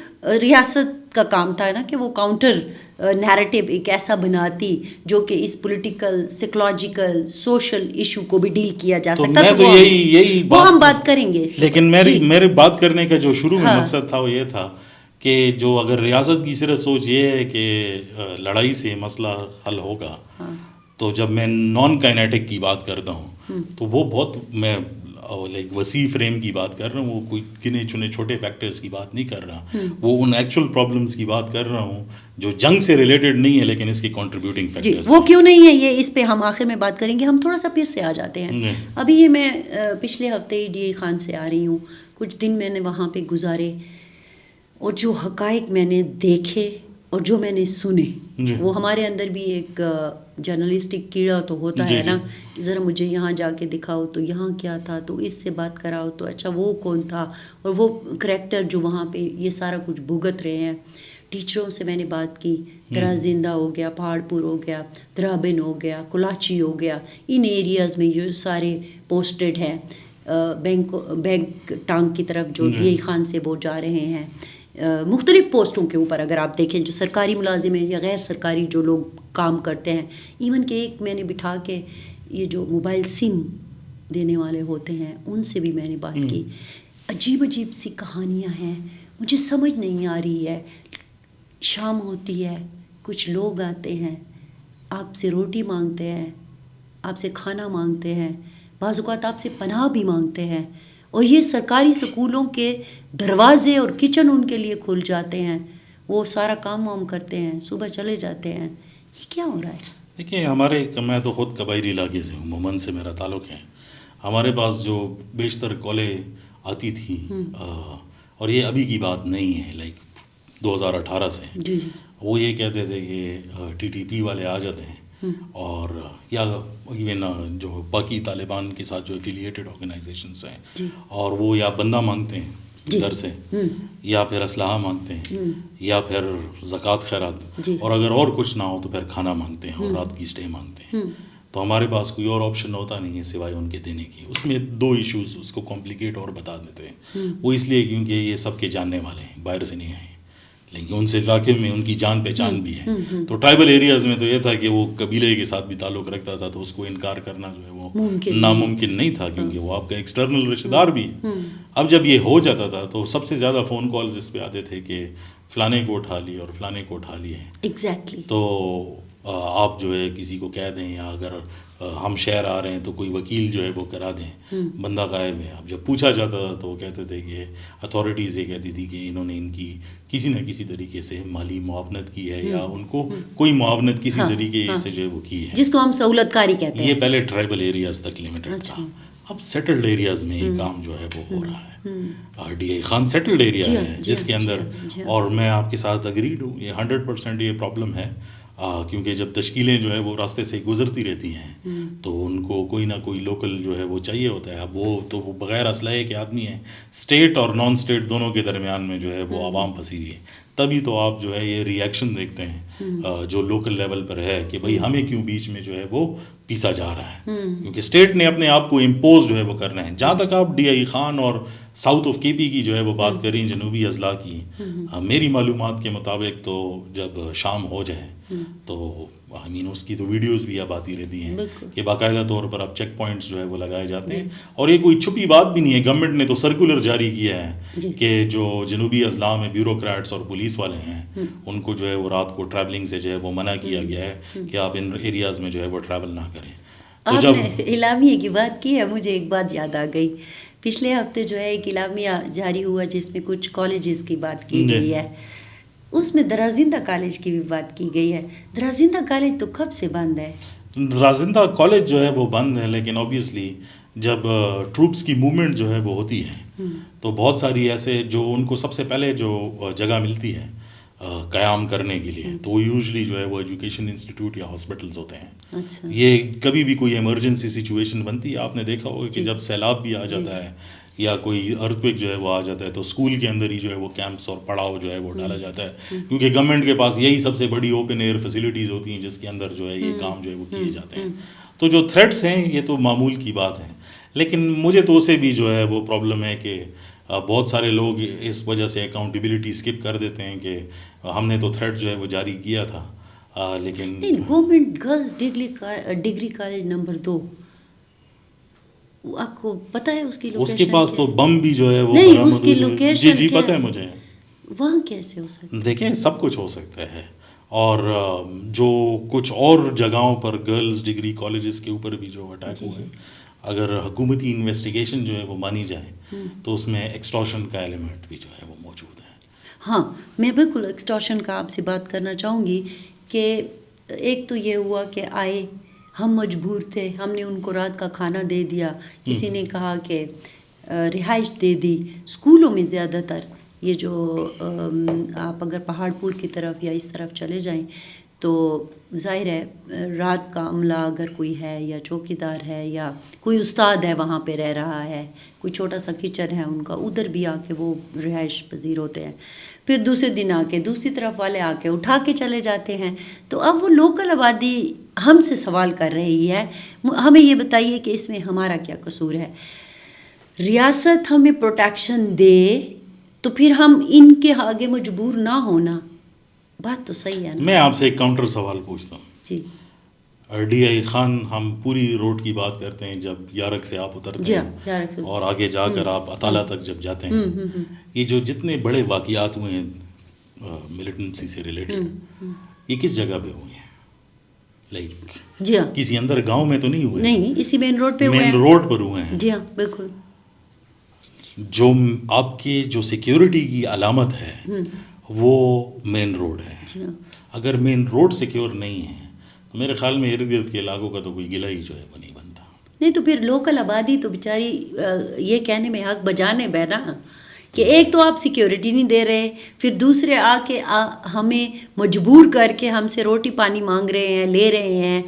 ریاست کا کام تھا نا کہ وہ کاؤنٹر نیریٹو ایک ایسا بناتی جو کہ اس پولیٹیکل, سائیکولوجیکل, سوشل ایشو کو بھی ڈیل کیا جا سکتا. تو یہی وہ ہم بات کریں گے, لیکن میرے بات کرنے کا جو شروع میں مقصد تھا وہ یہ تھا کہ جو اگر ریاست کی صرف سوچ یہ ہے کہ لڑائی سے مسئلہ حل ہوگا، تو جب میں نان کائنیٹک کی بات کرتا ہوں تو وہ بہت میں لائک وسیع فریم کی بات کر رہا ہوں، وہ کوئی گنے چنے چھوٹے فیکٹرز کی بات نہیں کر رہا، وہ ان ایکچوئل پرابلمس کی بات کر رہا ہوں جو جنگ سے ریلیٹڈ نہیں ہے لیکن اس کی کنٹریبیوٹنگ فیکٹرز وہ کیوں نہیں ہے یہ اس پہ ہم آخر میں بات کریں گے. ہم تھوڑا سا پھر سے آ جاتے ہیں. ابھی یہ میں پچھلے ہفتے ڈی اے خان سے آ رہی ہوں، کچھ دن میں نے وہاں پہ گزارے اور جو حقائق میں نے دیکھے اور جو میں نے سنے، وہ ہمارے اندر بھی ایک جرنلسٹک کیڑا تو ہوتا ہے نا، ذرا مجھے یہاں جا کے دکھاؤ تو یہاں کیا تھا، تو اس سے بات کراؤ تو اچھا وہ کون تھا، اور وہ کریکٹر جو وہاں پہ یہ سارا کچھ بھگت رہے ہیں. ٹیچروں سے میں نے بات کی، درا زندہ ہو گیا، پہاڑ پور ہو گیا، درابن ہو گیا، کلاچی ہو گیا، ان ایریاز میں جو سارے پوسٹڈ ہیں بینک ٹانگ کی طرف جو ڈی اے خان سے وہ جا رہے ہیں مختلف پوسٹوں کے اوپر. اگر آپ دیکھیں جو سرکاری ملازم ہیں یا غیر سرکاری جو لوگ کام کرتے ہیں، ایون کہ ایک میں نے بٹھا کے یہ جو موبائل سم دینے والے ہوتے ہیں ان سے بھی میں نے بات کی. عجیب عجیب سی کہانیاں ہیں، مجھے سمجھ نہیں آ رہی ہے. شام ہوتی ہے، کچھ لوگ آتے ہیں، آپ سے روٹی مانگتے ہیں، آپ سے کھانا مانگتے ہیں، بعض اوقات آپ سے پناہ بھی مانگتے ہیں، اور یہ سرکاری سکولوں کے دروازے اور کچن ان کے لیے کھل جاتے ہیں، وہ سارا کام وام کرتے ہیں، صبح چلے جاتے ہیں. یہ کیا ہو رہا ہے؟ دیکھیے میں تو خود قبائلی علاقے سے ہوں، مومن سے میرا تعلق ہے. ہمارے پاس جو بیشتر کالیں آتی تھی اور یہ ابھی کی بات نہیں ہے، لائک 2018 سے، وہ یہ کہتے تھے کہ ٹی ٹی پی والے آ جاتے ہیں اور یا ایون جو باقی طالبان کے ساتھ جو ایفیلیٹڈ آرگنائزیشنس ہیں، اور وہ یا بندہ مانگتے ہیں گھر سے، یا پھر اسلحہ مانگتے ہیں، یا پھر زکوٰۃ خیرات، اور اگر اور کچھ نہ ہو تو پھر کھانا مانگتے ہیں اور رات کی اسٹے مانگتے ہیں. تو ہمارے پاس کوئی اور آپشن ہوتا نہیں ہے سوائے ان کے دینے کی. اس میں 2 ایشوز اس کو کمپلیکیٹ اور بتا دیتے ہیں. وہ اس لیے کیونکہ یہ سب کے جاننے والے ہیں، باہر سے نہیں آئے، لیکن ان سے علاقے میں ان کی جان پہچان بھی ہے. تو ٹرائبل ایریاز میں تو یہ تھا کہ وہ قبیلے کے ساتھ بھی تعلق رکھتا تھا، تو اس کو انکار کرنا جو ہے وہ ناممکن نہیں تھا، کیونکہ وہ آپ کا ایکسٹرنل رشتہ دار بھی ہے. اب جب یہ ہو جاتا تھا تو سب سے زیادہ فون کالز اس پہ آتے تھے کہ فلانے کو اٹھا لی اور فلانے کو اٹھا لی ہے. ایگزیکٹلی. تو آپ جو ہے کسی کو کہہ دیں، یا اگر ہم شہر آ رہے ہیں تو کوئی وکیل جو ہے وہ کرا دیں، بندہ غائب ہے. اب جب پوچھا جاتا تھا تو وہ کہتے تھے کہ اتھارٹیز یہ کہتی تھی کہ انہوں نے ان کی کسی نہ کسی طریقے سے مالی معاونت کی ہے، یا ان کو کوئی معاونت کسی طریقے سے جو ہے وہ کی ہے، جس کو ہم سہولت کاری کہتے ہیں. یہ پہلے ٹرائبل ایریاز تک لمیٹڈ تھا. اب سیٹلڈ ایریاز میں یہ کام جو ہے وہ ہو رہا ہے. D A Khan settled area ہے جس کے اندر، اور میں آپ کے ساتھ اگریڈ ہوں، یہ 100% یہ پرابلم ہے، کیونکہ جب تشکیلیں جو ہے وہ راستے سے گزرتی رہتی ہیں تو ان کو کوئی نہ کوئی لوکل جو ہے وہ چاہیے ہوتا ہے. اب وہ بغیر اسلحے کے آدمی ہیں، اسٹیٹ اور نان اسٹیٹ دونوں کے درمیان میں جو ہے وہ عوام پھنسی ہوئی ہے. تبھی تو آپ جو ہے یہ ری ایکشن دیکھتے ہیں جو لوکل لیول پر ہے کہ بھائی ہمیں کیوں بیچ میں جو ہے وہ پیسا جا رہا ہے، کیونکہ اسٹیٹ نے اپنے آپ کو امپوز جو ہے وہ کرنا ہے. جہاں تک آپ ڈی اے خان اور ساؤتھ آف کے پی کی جو ہے وہ بات کریں، جنوبی اضلاع کی، میری معلومات کے مطابق تو جب شام ہو جائے تو اس کی تو ویڈیوز بھی اب آتی رہتی ہیں کہ باقاعدہ طور پر اب چیک پوائنٹس جو ہے وہ لگائے جاتے ہیں. اور یہ کوئی چھپی بات بھی نہیں ہے، گورنمنٹ نے تو سرکولر جاری کیا ہے کہ جو جنوبی اضلاع میں بیوروکریٹس اور پولیس والے ہیں ان کو جو ہے وہ رات کو ٹریولنگ سے جو ہے وہ منع کیا گیا ہے کہ آپ ان ایریاز میں جو ہے وہ ٹریول نہ کریں. آپ نے اعلامیہ کی بات کی ہے، مجھے ایک بات یاد آ گئی. پچھلے ہفتے جو ہے ایک اعلامیہ جاری ہوا جس میں کچھ کالجز کی بات کی گئی ہے، اس میں درازندہ کالج کی بھی بات کی گئی ہے. درازندہ کالج تو کب سے بند ہے؟ درازندہ کالج جو ہے وہ بند ہے، لیکن اوبیسلی جب ٹروپس کی موومنٹ جو ہے وہ ہوتی ہے تو بہت ساری ایسے جو ان کو سب سے پہلے جو جگہ ملتی ہے قیام کرنے کے لیے، تو وہ یوزلی جو ہے وہ ایجوکیشن انسٹیٹیوٹ یا ہاسپٹلز ہوتے ہیں. یہ کبھی بھی کوئی ایمرجنسی سچویشن بنتی ہے، آپ نے دیکھا ہوگا کہ جب سیلاب بھی آ جاتا ہے یا کوئی ارتھ جو ہے وہ آ جاتا ہے تو اسکول کے اندر ہی جو ہے وہ کیمپس اور پڑاؤ جو ہے وہ ڈالا جاتا ہے، کیونکہ گورنمنٹ کے پاس یہی سب سے بڑی اوپن ایئر فیسلٹیز ہوتی ہیں جس کے اندر جو ہے یہ کام جو ہے وہ کیے جاتے ہیں. تو جو تھریٹس ہیں یہ تو معمول کی بات ہے، لیکن مجھے تو اسے بھی جو ہے وہ پرابلم ہے کہ بہت سارے لوگ اس وجہ سے اکاؤنٹیبلٹی اسکپ کر دیتے ہیں کہ ہم نے تو تھریٹ جو ہے وہ جاری کیا تھا. لیکن government girls degree college number 2، آپ کو پتہ ہے اس کی لوکیشن؟ اس کے پاس تو بم بھی جو ہے وہ نہیں، اس کی لوکیشن جی پتہ ہے مجھے. وہاں کیسے ہو سکتا ہے؟ دیکھیں سب کچھ ہو سکتا ہے، اور جو کچھ اور جگہوں پر گرلز ڈگری کالجز کے اوپر بھی جو اٹیک ہوئے ہیں، اگر حکومتی انویسٹیگیشن جو ہے وہ مانی جائے تو اس میں ایکسٹارشن کا ایلیمنٹ بھی جو ہے وہ موجود ہے۔ ہاں، میں بالکل ایکسٹارشن کا آپ سے بات کرنا چاہوں گی کہ ایک تو یہ ہوا کہ آئے، ہم مجبور تھے، ہم نے ان کو رات کا کھانا دے دیا، کسی نے کہا کہ رہائش دے دی۔ اسکولوں میں زیادہ تر یہ جو آپ اگر پہاڑ پور کی طرف یا اس طرف چلے جائیں تو ظاہر ہے رات کا عملہ اگر کوئی ہے یا چوکیدار ہے یا کوئی استاد ہے وہاں پہ رہ رہا ہے، کوئی چھوٹا سا کچن ہے ان کا، ادھر بھی آ کے وہ رہائش پذیر ہوتے ہیں، پھر دوسرے دن آ کے دوسری طرف والے آ کے اٹھا کے چلے جاتے ہیں۔ تو اب وہ لوکل آبادی ہم سے سوال کر رہی ہے، ہمیں یہ بتائیے کہ اس میں ہمارا کیا قصور ہے؟ ریاست ہمیں پروٹیکشن دے تو پھر ہم ان کے آگے مجبور نہ ہونا، بات تو صحیح ہے نا؟ میں آپ سے ایک کاؤنٹر سوال پوچھتا ہوں۔ جی ڈی آئی خان، ہم پوری روڈ کی بات کرتے ہیں جب یارک سے آپ اترتے ہیں اور آگے جا کر آپ اطالہ تک جب جاتے ہیں، یہ جو جتنے بڑے واقعات ہوئے ہیں ملیٹنسی سے ریلیٹڈ، یہ کس جگہ پہ ہوئے ہیں؟ لائک جی ہاں، کسی اندر گاؤں میں تو نہیں ہوئے، نہیں، اسی مین روڈ پہ ہوئے ہیں، مین روڈ پر ہوئے ہیں۔ جی ہاں بالکل۔ جو آپ کی جو سیکیورٹی کی علامت ہے وہ مین روڈ ہے۔ جی ہاں، اگر مین روڈ سیکیور نہیں ہے تو میرے خیال میں ارد گرد کے علاقوں کا تو کوئی گلہ ہی جو ہے وہ نہیں بنتا۔ نہیں تو پھر لوکل آبادی تو بیچاری یہ کہنے میں حق بجانے بہ نا کہ ایک تو آپ سیکیورٹی نہیں دے رہے، پھر دوسرے آ کے ہمیں مجبور کر کے ہم سے روٹی پانی مانگ رہے ہیں، لے رہے ہیں،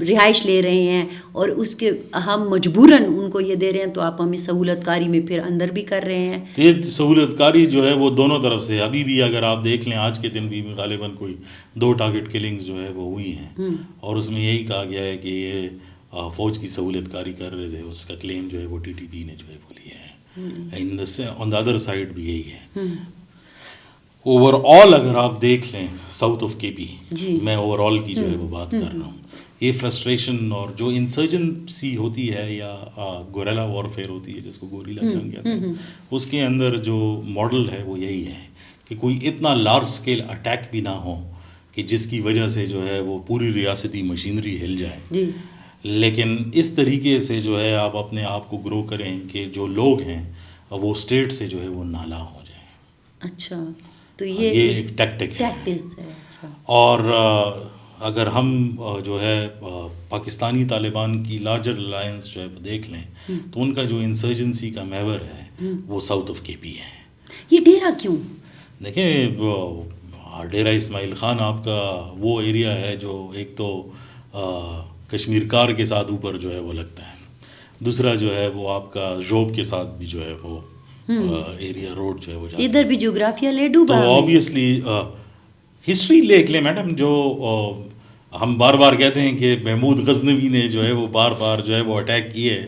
رہائش لے رہے ہیں، اور اس کے ہم مجبوراً ان کو یہ دے رہے ہیں، تو آپ ہمیں سہولت کاری میں پھر اندر بھی کر رہے ہیں۔ یہ سہولت کاری جو ہے وہ دونوں طرف سے، ابھی بھی اگر آپ دیکھ لیں آج کے دن بھی غالباً کوئی 2 ٹارگٹ کلنگز جو ہے وہ ہوئی ہیں، اور اس میں یہی کہا گیا ہے کہ یہ فوج کی سہولت کاری کر رہے تھے، اس کا کلیم جو ہے وہ ٹی ٹی پی نے جو ہے وہ لیا ہے۔ آن دا ادر سائڈ بھی یہی ہے۔ اوور آل اگر آپ دیکھ لیں ساؤتھ آف کے پی، میں اوور آل کی جو ہے وہ بات کر رہا ہوں، یہ فرسٹریشن اور جو انسرجنسی ہوتی ہے یا گوریلا وارفیئر ہوتی ہے جس کو گوریلا جنگ کہتے ہیں، اس کے اندر جو ماڈل ہے وہ یہی ہے کہ کوئی اتنا لارج اسکیل اٹیک بھی نہ ہو کہ جس کی وجہ سے جو ہے وہ پوری ریاستی مشینری ہل جائے، لیکن اس طریقے سے جو ہے آپ اپنے آپ کو گرو کریں کہ جو لوگ ہیں وہ اسٹیٹ سے جو ہے وہ نالا ہو جائیں۔ اچھا، تو یہ ایک ٹیکٹک ہے۔ اچھا، اور اگر ہم جو ہے پاکستانی طالبان کی لارجر الائنس جو ہے دیکھ لیں تو ان کا جو انسرجنسی کا محور ہے وہ ساؤتھ آف کے پی ہے۔ یہ ڈیرا کیوں؟ دیکھیں ڈیرہ اسماعیل خان آپ کا وہ ایریا ہے جو ایک تو کشمیر کار کے ساتھ اوپر جو ہے وہ لگتا ہے، دوسرا جو ہے وہ آپ کا جوب کے ساتھ بھی جو ہے وہ ایریا روڈ جو ہے وہ جاتا ہے، ادھر بھی جغرافیہ لے ڈوبا تو آبویسلی ہسٹری دیکھ لیں میڈم، جو ہم بار بار کہتے ہیں کہ محمود غزنوی نے جو ہے وہ بار بار جو ہے وہ اٹیک کیے،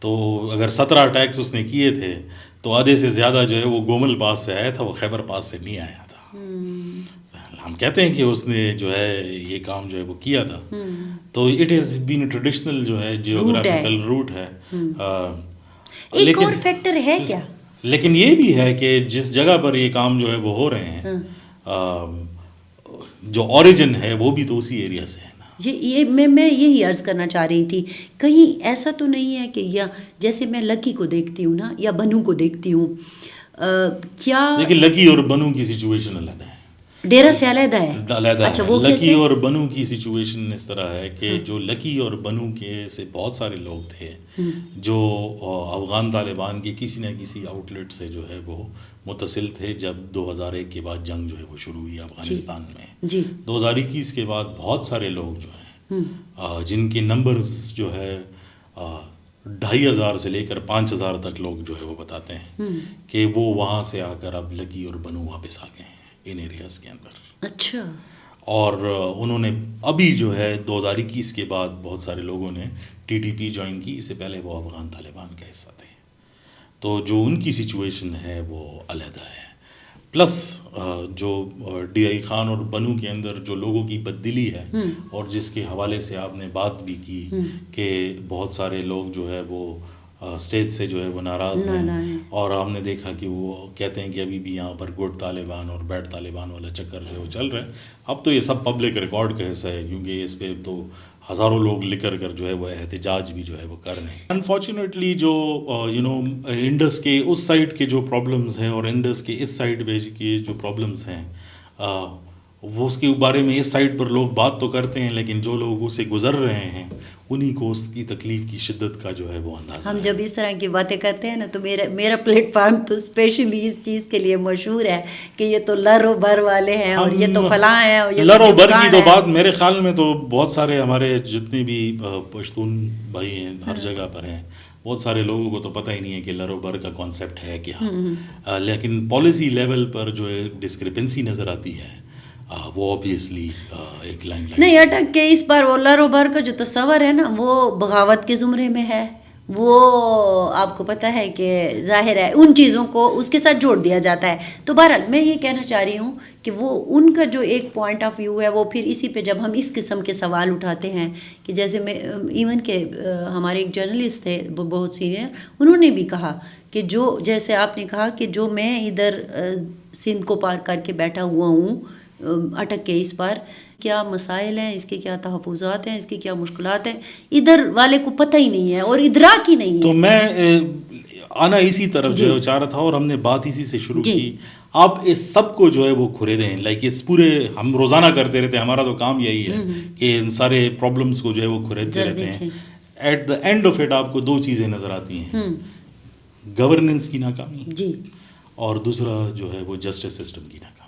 تو اگر 17 اٹیکس اس نے کیے تھے تو آدھے سے زیادہ جو ہے وہ گومل پاس سے آیا تھا، وہ خیبر پاس سے نہیں آیا تھا۔ ہم کہتے ہیں کہ اس نے جو ہے یہ کام جو ہے وہ کیا تھا، تو اٹ از بین ٹریڈیشنل جو ہے جیوگرافیکل روٹ ہے۔ ایک اور فیکٹر ہے کیا؟ لیکن یہ بھی ہے کہ جس جگہ پر یہ کام جو ہے وہ ہو رہے ہیں، جو اوریجن ہے وہ بھی تو اسی ایریا سے ہے نا۔ یہ میں یہی عرض کرنا چاہ رہی تھی، کہیں ایسا تو نہیں ہے کہ یا جیسے میں لکی کو دیکھتی ہوں نا یا بنو کو دیکھتی ہوں، کیا لیکن لکی اور بنو کی سچویشن علیحدہ ہے، ڈیرا سے علیحدہ ہے؟ علیحدہ اچھا، ہے۔ وہ لکی اور بنو کی سچویشن اس طرح ہے کہ جو لکی اور بنو کے سے بہت سارے لوگ تھے جو افغان طالبان کے کسی نہ کسی آؤٹ لیٹ سے جو ہے وہ متصل تھے، جب 2001 کے بعد جنگ جو ہے وہ شروع ہوئی افغانستان میں۔ 2021 کے بعد بہت سارے لوگ جو ہیں جن کے نمبرز جو ہے 2500 سے لے کر 5000 تک لوگ جو ہے وہ بتاتے ہیں کہ وہ وہاں سے آ کر اب لکی اور بنو واپس آ گئے ہیں ان ایریاز کے اندر۔ اچھا، اور انہوں نے ابھی جو ہے 2021 کے بعد بہت سارے لوگوں نے ٹی ٹی پی جوائن کی، اس سے پہلے وہ افغان طالبان کا حصہ تھے، تو جو ان کی سچویشن ہے وہ علیحدہ ہے۔ پلس جو ڈی آئی خان اور بنو کے اندر جو لوگوں کی بددلی ہے، اور جس کے حوالے سے آپ نے بات بھی کی کہ بہت سارے لوگ جو ہے وہ اسٹیج سے جو ہے وہ ناراض ہیں, اور ہم نے دیکھا کہ وہ کہتے ہیں کہ ابھی بھی یہاں پر گڈ طالبان اور بیڈ طالبان والا چکر جو ہے وہ چل رہا ہے. اب تو یہ سب پبلک ریکارڈ کا حصہ ہے, کیونکہ اس پہ تو ہزاروں لوگ لکھ کر جو ہے وہ احتجاج بھی جو ہے وہ کر رہے ہیں. انفارچونیٹلی جو انڈس کے اس سائڈ کے جو پرابلمز ہیں اور انڈس کے اس سائڈ کے جو پرابلمز ہیں وہ اس کے بارے میں اس سائڈ پر لوگ بات تو کرتے ہیں, لیکن جو لوگ اسے گزر رہے ہیں انہی کو اس کی تکلیف کی شدت کا جو ہے وہ اندازہ. ہم جب اس طرح کی باتیں کرتے ہیں نا تو میرا پلیٹ فارم تو اسپیشلی اس چیز کے لیے مشہور ہے کہ یہ تو لر و بر والے ہیں اور یہ تو فلاں ہیں, اور یہ لر و بر کی تو بات میرے خیال میں تو بہت سارے ہمارے جتنے بھی پشتون بھائی ہیں ہر جگہ پر ہیں, بہت سارے لوگوں کو تو پتہ ہی نہیں ہے کہ لر و بر کا کانسیپٹ ہے کیا. لیکن پالیسی لیول پر جو ہے ڈسکرپنسی نظر آتی ہے وہ اوبیسلی ایک لائن نہیں اٹک کے اس بار وہ لر و بر کا جو تصور ہے نا وہ بغاوت کے زمرے میں ہے. وہ آپ کو پتہ ہے کہ ظاہر ہے ان چیزوں کو اس کے ساتھ جوڑ دیا جاتا ہے. تو بہرحال میں یہ کہنا چاہ رہی ہوں کہ وہ ان کا جو ایک پوائنٹ آف ویو ہے وہ پھر اسی پہ جب ہم اس قسم کے سوال اٹھاتے ہیں کہ جیسے میں ایون کہ ہمارے ایک جرنلسٹ تھے بہت سینئر, انہوں نے بھی کہا کہ جو جیسے آپ نے کہا کہ جو میں ادھر سندھ کو پار کر کے بیٹھا ہوا ہوں اٹک کے اس بار کیا مسائل ہیں, اس کے کیا تحفظات ہیں, اس کی کیا مشکلات ہیں, ادھر والے کو پتہ ہی نہیں ہے اور ادراک ہی نہیں ہے. تو میں آنا اسی طرف جو ہے چاہ رہا تھا اور ہم نے بات اسی سے شروع کی. آپ اس سب کو جو ہے وہ کھرے دیں, لائک اس پورے ہم روزانہ کرتے رہتے ہیں, ہمارا تو کام یہی ہے کہ ان سارے پرابلمس کو جو ہے وہ کھریدتے رہتے ہیں. At the end of it آپ کو دو چیزیں نظر آتی ہیں, گورننس کی ناکامی اور دوسرا جو ہے وہ جسٹس سسٹم کی ناکامی.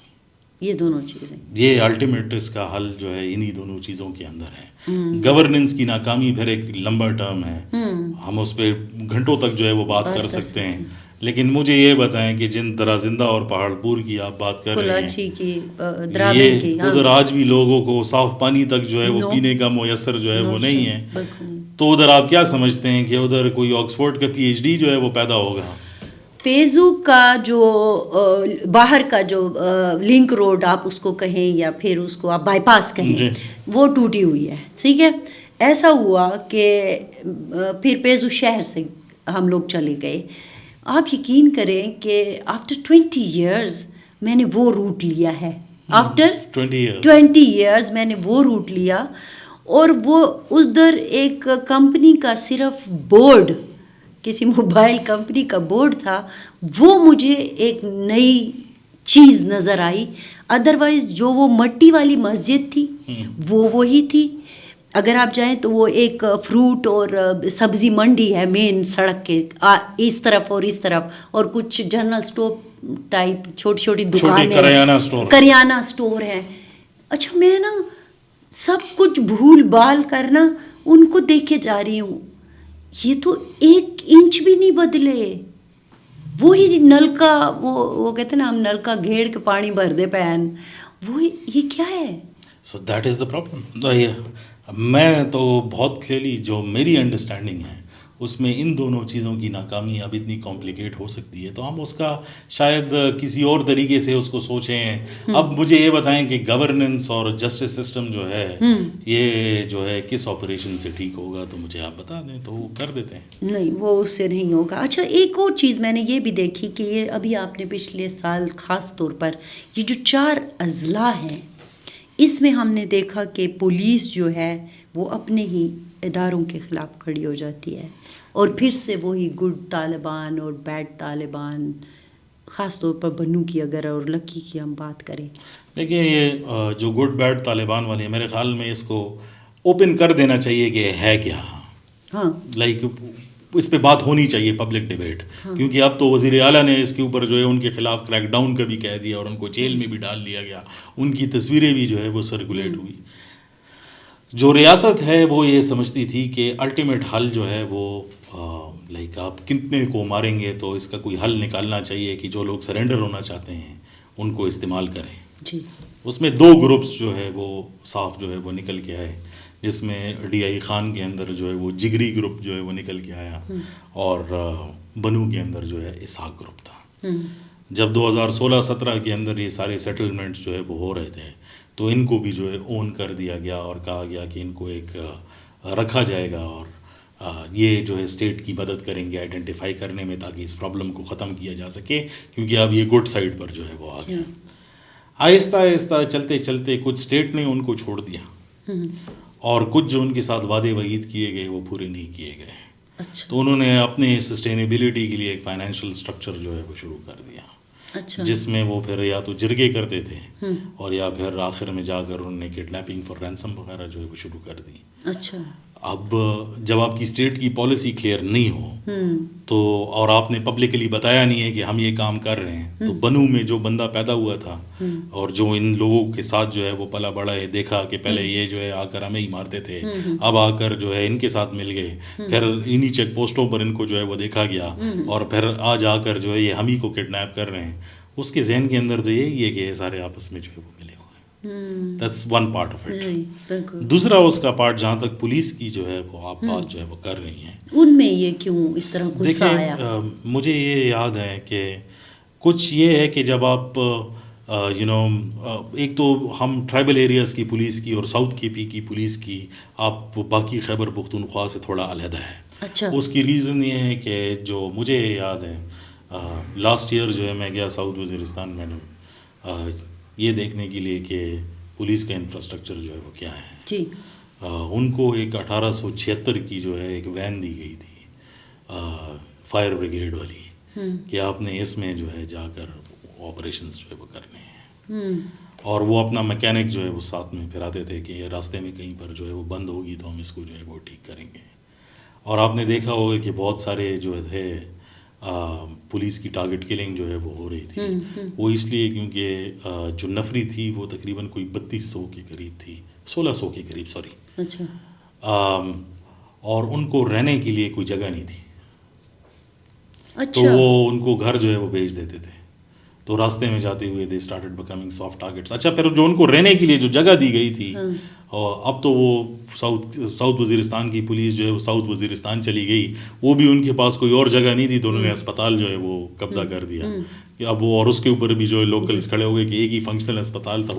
یہ دونوں چیزیں, یہ الٹیمیٹ اس کا حل جو ہے انہی دونوں چیزوں کے اندر ہے. گورننس کی ناکامی پھر ایک لمبا ٹرم ہے, ہم اس پہ گھنٹوں تک جو ہے وہ بات کر سکتے ہیں, لیکن مجھے یہ بتائیں کہ جن درازندہ اور پہاڑ پور کی آپ بات کر رہے ہیں, یہ ادھر آج بھی لوگوں کو صاف پانی تک جو ہے وہ پینے کا میسر جو ہے وہ نہیں ہے. تو ادھر آپ کیا سمجھتے ہیں کہ ادھر کوئی آکسفورڈ کا PhD جو ہے وہ پیدا ہوگا؟ پیزو کا جو باہر کا جو لنک روڈ آپ اس کو کہیں یا پھر اس کو آپ بائی پاس کہیں, وہ ٹوٹی ہوئی ہے, ٹھیک ہے. ایسا ہوا کہ پھر پیزو شہر سے ہم لوگ چلے گئے. آپ یقین کریں کہ آفٹر 20 ایئرز میں نے وہ روٹ لیا ہے, آفٹر 20 ایئرز میں نے وہ روٹ لیا, اور وہ ادھر ایک کمپنی کا صرف بورڈ, کسی موبائل کمپنی کا بورڈ تھا, وہ مجھے ایک نئی چیز نظر آئی. ادروائز جو وہ مٹی والی مسجد تھی وہ وہی تھی. اگر آپ جائیں تو وہ ایک فروٹ اور سبزی منڈی ہے مین سڑک کے اس طرف اور اس طرف, اور کچھ جنرل اسٹور ٹائپ چھوٹی چھوٹی دکانیں, کریانہ اسٹور ہے. اچھا میں نا سب کچھ بھول بھال کرنا ان کو دیکھے جا رہی ہوں, یہ تو 1 انچ بھی نہیں بدلے. وہی نل کا وہ کہتے ہیں نا ہم نل کا گھیڑ کے پانی بھر دے پین, وہ یہ کیا ہے؟ So that is the problem. میں تو بہت کلیئرلی جو میری انڈرسٹینڈنگ ہے اس میں ان دونوں چیزوں کی ناکامی اب اتنی کمپلیکیٹ ہو سکتی ہے, تو ہم اس کا شاید کسی اور طریقے سے اس کو سوچیں. اب مجھے یہ بتائیں کہ گورننس اور جسٹس سسٹم جو ہے یہ جو ہے کس آپریشن سے ٹھیک ہوگا, تو مجھے آپ بتا دیں تو وہ کر دیتے ہیں. نہیں وہ اس سے نہیں ہوگا. اچھا ایک اور چیز میں نے یہ بھی دیکھی کہ یہ ابھی آپ نے پچھلے سال خاص طور پر یہ جو 4 اضلاع ہیں اس میں ہم نے دیکھا کہ پولیس جو ہے وہ اپنے ہی اداروں کے خلاف کھڑی ہو جاتی ہے, اور پھر سے وہی گڈ طالبان اور بیڈ طالبان, خاص طور پر بنو کی اگر اور لکی کی ہم بات کریں. دیکھیں یہ جو گڈ بیڈ طالبان والے ہیں میرے خیال میں اس کو اوپن کر دینا چاہیے کہ ہے کیا. ہاں لائک اس پہ بات ہونی چاہیے, پبلک ڈیبیٹ, کیونکہ اب تو وزیر اعلیٰ نے اس کے اوپر جو ہے ان کے خلاف کریک ڈاؤن کا بھی کہہ دیا اور ان کو جیل میں بھی ڈال دیا گیا, ان کی تصویریں بھی جو ہے وہ سرکولیٹ ہوئی. جو ریاست ہے وہ یہ سمجھتی تھی کہ الٹیمیٹ حل جو ہے وہ لائک آپ کتنے کو ماریں گے تو اس کا کوئی حل نکالنا چاہیے کہ جو لوگ سرنڈر ہونا چاہتے ہیں ان کو استعمال کریں. جی اس میں 2 گروپس جو ہے وہ صاف جو ہے وہ نکل کے آئے, جس میں DI خان کے اندر جو ہے وہ جگری گروپ جو ہے وہ نکل کے آیا, اور بنو کے اندر جو ہے اسحاق گروپ تھا. جب 2016-17 کے اندر یہ سارے سیٹلمنٹس جو ہے وہ ہو رہے تھے تو ان کو بھی جو ہے اون کر دیا گیا اور کہا گیا کہ ان کو ایک رکھا جائے گا اور یہ جو ہے اسٹیٹ کی مدد کریں گے آئیڈینٹیفائی کرنے میں تاکہ اس پرابلم کو ختم کیا جا سکے، کیونکہ اب یہ گڈ سائڈ پر جو ہے وہ آ گیا. آہستہ آہستہ چلتے چلتے کچھ اسٹیٹ نے ان کو چھوڑ دیا اور کچھ جو ان کے ساتھ وعدے وعید کیے گئے وہ پورے نہیں کیے گئے. تو انہوں نے اپنے سسٹینیبلٹی کے لیے ایک فائنینشیل اسٹرکچر جو ہے وہ شروع کر دیا، جس میں وہ پھر یا تو جرگے کرتے تھے اور یا پھر آخر میں جا کر انہوں نے کڈنیپنگ فار رینسم وغیرہ جو ہے وہ شروع کر دی. اچھا. اب جب آپ کی اسٹیٹ کی پالیسی کلیئر نہیں ہو تو اور آپ نے پبلکلی بتایا نہیں ہے کہ ہم یہ کام کر رہے ہیں، تو بنو میں جو بندہ پیدا ہوا تھا اور جو ان لوگوں کے ساتھ جو ہے وہ پلا بڑا ہے، دیکھا کہ پہلے یہ جو ہے آ کر ہمیں ہی مارتے تھے، اب آ کر جو ہے ان کے ساتھ مل گئے، پھر انہی چیک پوسٹوں پر ان کو جو ہے وہ دیکھا گیا اور پھر آج آ کر جو ہے یہ ہم ہی کو کڈنیپ کر رہے ہیں. اس کے ذہن کے اندر تو یہی ہے کہ یہ سارے آپس میں جو ہے وہ ملے ہوئے ہیں. That's one part of it. دوسرا اس کا پارٹ جہاں تک پولیس کی جو ہے وہ آپ بات جو ہے وہ کر رہی ہیں، ان میں یہ کیوں اس طرح غصہ آیا؟ دیکھیں مجھے یہ یاد ہے کہ کچھ یہ ہے کہ جب آپ ایک تو ہم ٹرائبل ایریاز کی پولیس کی اور ساؤتھ کے پی کی پولیس کی آپ باقی خیبر پختونخوا سے تھوڑا علیحدہ ہے. اچھا. اس کی ریزن یہ ہے کہ جو مجھے یاد ہے لاسٹ ایئر جو ہے میں گیا ساؤتھ وزیرستان میڈم یہ دیکھنے کے لیے کہ پولیس کا انفراسٹرکچر جو ہے وہ کیا ہے. جی. ان کو ایک 1876 کی جو ہے ایک وین دی گئی تھی فائر بریگیڈ والی کہ آپ نے اس میں جو ہے جا کر آپریشنز جو ہے وہ کرنے ہیں، اور وہ اپنا میکینک جو ہے وہ ساتھ میں پھر آتے تھے کہ یہ راستے میں کہیں پر جو ہے وہ بند ہوگی تو ہم اس کو جو ہے وہ ٹھیک کریں گے. اور آپ نے دیکھا ہوگا کہ بہت سارے جو ہے پولیس کی ٹارگٹ کلنگ جو ہے وہ ہو رہی تھی، وہ اس لیے کیونکہ جو نفری تھی وہ تقریباً کوئی 3200 کے قریب تھی، 1600 کے قریب سوری. اچھا. اور ان کو رہنے کے لیے کوئی جگہ نہیں تھی. اچھا. تو وہ ان کو گھر جو ہے وہ بھیج دیتے تھے، تو راستے میں جاتے ہوئے they started becoming soft targets. اچھا پھر جو ان کو رہنے کے لیے جو جگہ دی گئی تھی، اور اب تو وہ ساؤتھ وزیرستان کی پولیس جو ہے وہ ساؤتھ وزیرستان چلی گئی، وہ بھی ان کے پاس کوئی اور جگہ نہیں تھی تو انہوں نے اسپتال جو ہے وہ قبضہ کر دیا کہ اب وہ، اور اس کے اوپر بھی جو ہے لوکلز کھڑے ہو گئے کہ ایک ہی فنکشنل اسپتال تھا،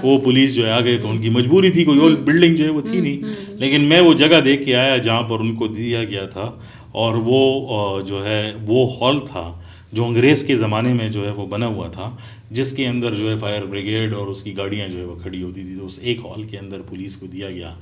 وہ پولیس جو ہے آ گئے تو ان کی مجبوری تھی، کوئی اور بلڈنگ جو ہے وہ تھی نہیں. لیکن میں وہ جگہ دیکھ کے آیا جہاں پر ان کو دیا گیا تھا، اور وہ جو ہے وہ ہال تھا جو انگریز کے زمانے میں جو ہے وہ بنا ہوا تھا، جس کے اندر جو ہے فائر بریگیڈ اور اس کی گاڑیاں جو ہے وہ کھڑی ہوتی تھی. تو اس ایک ہال کے اندر پولیس کو دیا گیا.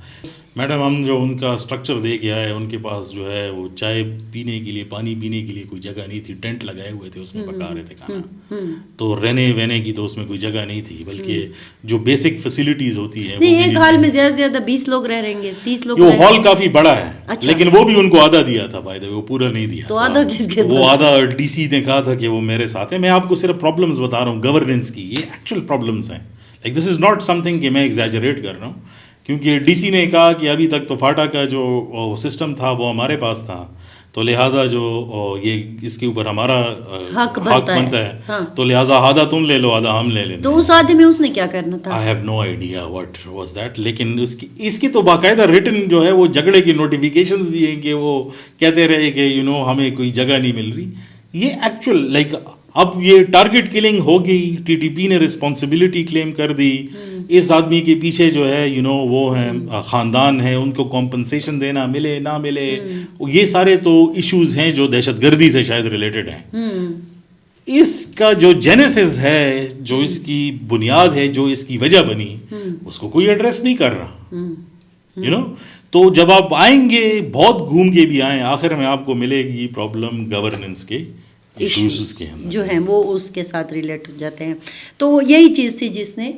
میڈم ہم جو ان کا اسٹرکچر دے کے آئے، ان کے پاس جو ہے وہ چائے پینے کے لیے، پانی پینے کے لیے کوئی جگہ نہیں تھی. ٹینٹ لگائے ہوئے تھے، اس میں پکا رہے تھے کھانا، تو رہنے وہنے کی تو اس میں کوئی جگہ نہیں تھی، بلکہ جو بیسک فیسلٹیز ہوتی ہیں نہیں، ایک ہال میں زیادہ سے زیادہ 20 لوگ رہ رہیں گے، 30 لوگ. وہ ہال کافی بڑا ہے، لیکن وہ بھی ان کو آدھا دیا تھا، بائی دا وے وہ پورا نہیں دیا. تو آدھا کس کے؟ وہ آدھا ڈی سی نے کہا تھا کہ وہ میرے ساتھ ہے. میں آپ کو صرف پرابلمس بتا رہا ہوں گورننس کی، یہ ایکچوئل پرابلمس ہیں. Like this is not some thing کہ میں ایگزیجریٹ کر رہا ہوں، کیونکہ ڈی سی نے کہا کہ ابھی تک تو فاٹا کا جو سسٹم تھا وہ ہمارے پاس تھا، تو لہٰذا جو یہ اس کے اوپر ہمارا حق بنتا ہے، تو لہٰذا آدھا تم لے لو آدھا ہم لے لیں. تو اس آدھے میں اس نے کیا کرنا تھا؟ I have no idea what was that. لیکن اس کی تو باقاعدہ ریٹن جو ہے وہ جھگڑے کی نوٹیفیکیشنز بھی ہیں کہ وہ کہتے رہے کہ ہمیں کوئی جگہ نہیں مل رہی. یہ ایکچوئل لائک اب یہ ٹارگٹ کلنگ ہو گئی، ٹی ٹی پی نے رسپانسبلٹی کلیم کر دی. اس آدمی کے پیچھے جو ہے وہ ہیں خاندان ہے، ان کو کمپنسیشن دینا ملے نہ ملے، یہ سارے تو ایشوز ہیں جو دہشت گردی سے شاید ریلیٹڈ ہیں. اس کا جو جینیسس ہے، جو اس کی بنیاد ہے، جو اس کی وجہ بنی، اس کو کوئی ایڈریس نہیں کر رہا. تو جب آپ آئیں گے بہت گھوم کے بھی آئیں، آخر میں آپ کو ملے گی پرابلم گورننس کے ایشوز کے اندر جو ہیں وہ اس کے ساتھ ریلیٹ ہو جاتے ہیں. تو یہی چیز تھی جس نے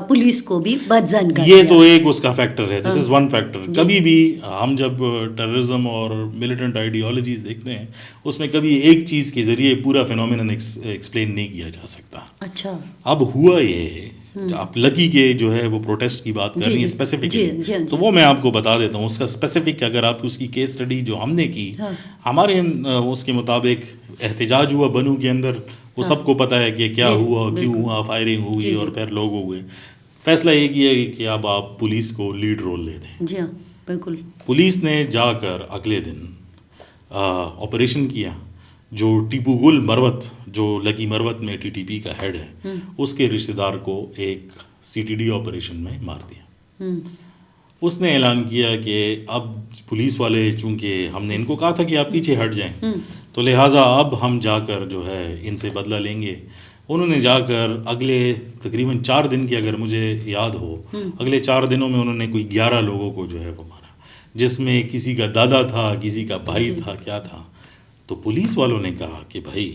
پولیس کو بھی بدظن کر دیا. یہ تو ایک اس کا فیکٹر ہے، دس از ون فیکٹر. کبھی بھی ہم جب ٹیررزم اور ملیٹنٹ آئیڈیالوجیز دیکھتے ہیں، اس میں کبھی ایک چیز کے ذریعے پورا فینومینن ایکسپلین نہیں کیا جا سکتا. اچھا. اب ہوا یہ آپ لکی کے جو ہے وہ پروٹیسٹ کی بات کر رہی ہیں اسپیسیفکلی، تو وہ میں آپ کو بتا دیتا ہوں. اس کا اسپیسیفک اگر آپ اس کی کیس اسٹڈی جو ہم نے کی، ہمارے اس کے مطابق احتجاج ہوا بنو کے اندر، وہ سب کو پتہ ہے کہ کیا ہوا، کیوں ہوا، فائرنگ ہوئی اور پھر لوگ ہوئے. فیصلہ یہ کیا کہ اب آپ پولیس کو لیڈ رول دے دیں. جی ہاں بالکل. پولیس نے جا کر اگلے دن آپریشن کیا. جو ٹیپو گل مروت، جو لکی مروت میں ٹی ٹی پی کا ہیڈ ہے، اس کے رشتہ دار کو ایک سی ٹی ڈی آپریشن میں مار دیا. اس نے اعلان کیا کہ اب پولیس والے، چونکہ ہم نے ان کو کہا تھا کہ آپ پیچھے ہٹ جائیں، تو لہٰذا اب ہم جا کر جو ہے ان سے بدلہ لیں گے. انہوں نے جا کر اگلے تقریباً 4 دن کی، اگر مجھے یاد ہو، اگلے 4 دنوں میں انہوں نے کوئی 11 لوگوں کو جو ہے وہ مارا، جس میں کسی کا دادا تھا، کسی کا بھائی تھا، کیا تھا. تو پولیس والوں نے کہا کہ بھائی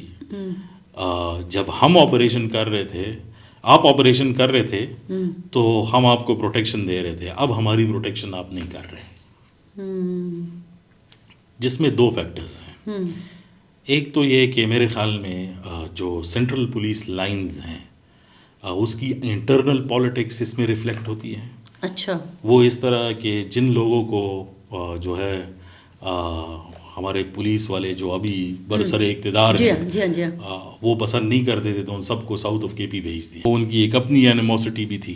جب ہم آپریشن کر رہے تھے، آپ آپریشن کر رہے تھے تو ہم آپ کو پروٹیکشن دے رہے تھے، اب ہماری پروٹیکشن آپ نہیں کر رہے. جس میں 2 فیکٹرز ہیں. ایک تو یہ کہ میرے خیال میں جو سینٹرل پولیس لائنز ہیں اس کی انٹرنل پالیٹکس اس میں ریفلیکٹ ہوتی ہے. اچھا. وہ اس طرح کہ جن لوگوں کو جو ہے ہمارے پولیس والے جو ابھی برسر اقتدار ہیں وہ پسند نہیں کرتے تھے، تو ان سب کو ساؤتھ آف کے پی بھیج دیا. ان کی ایک اپنی اینیموسٹی بھی تھی.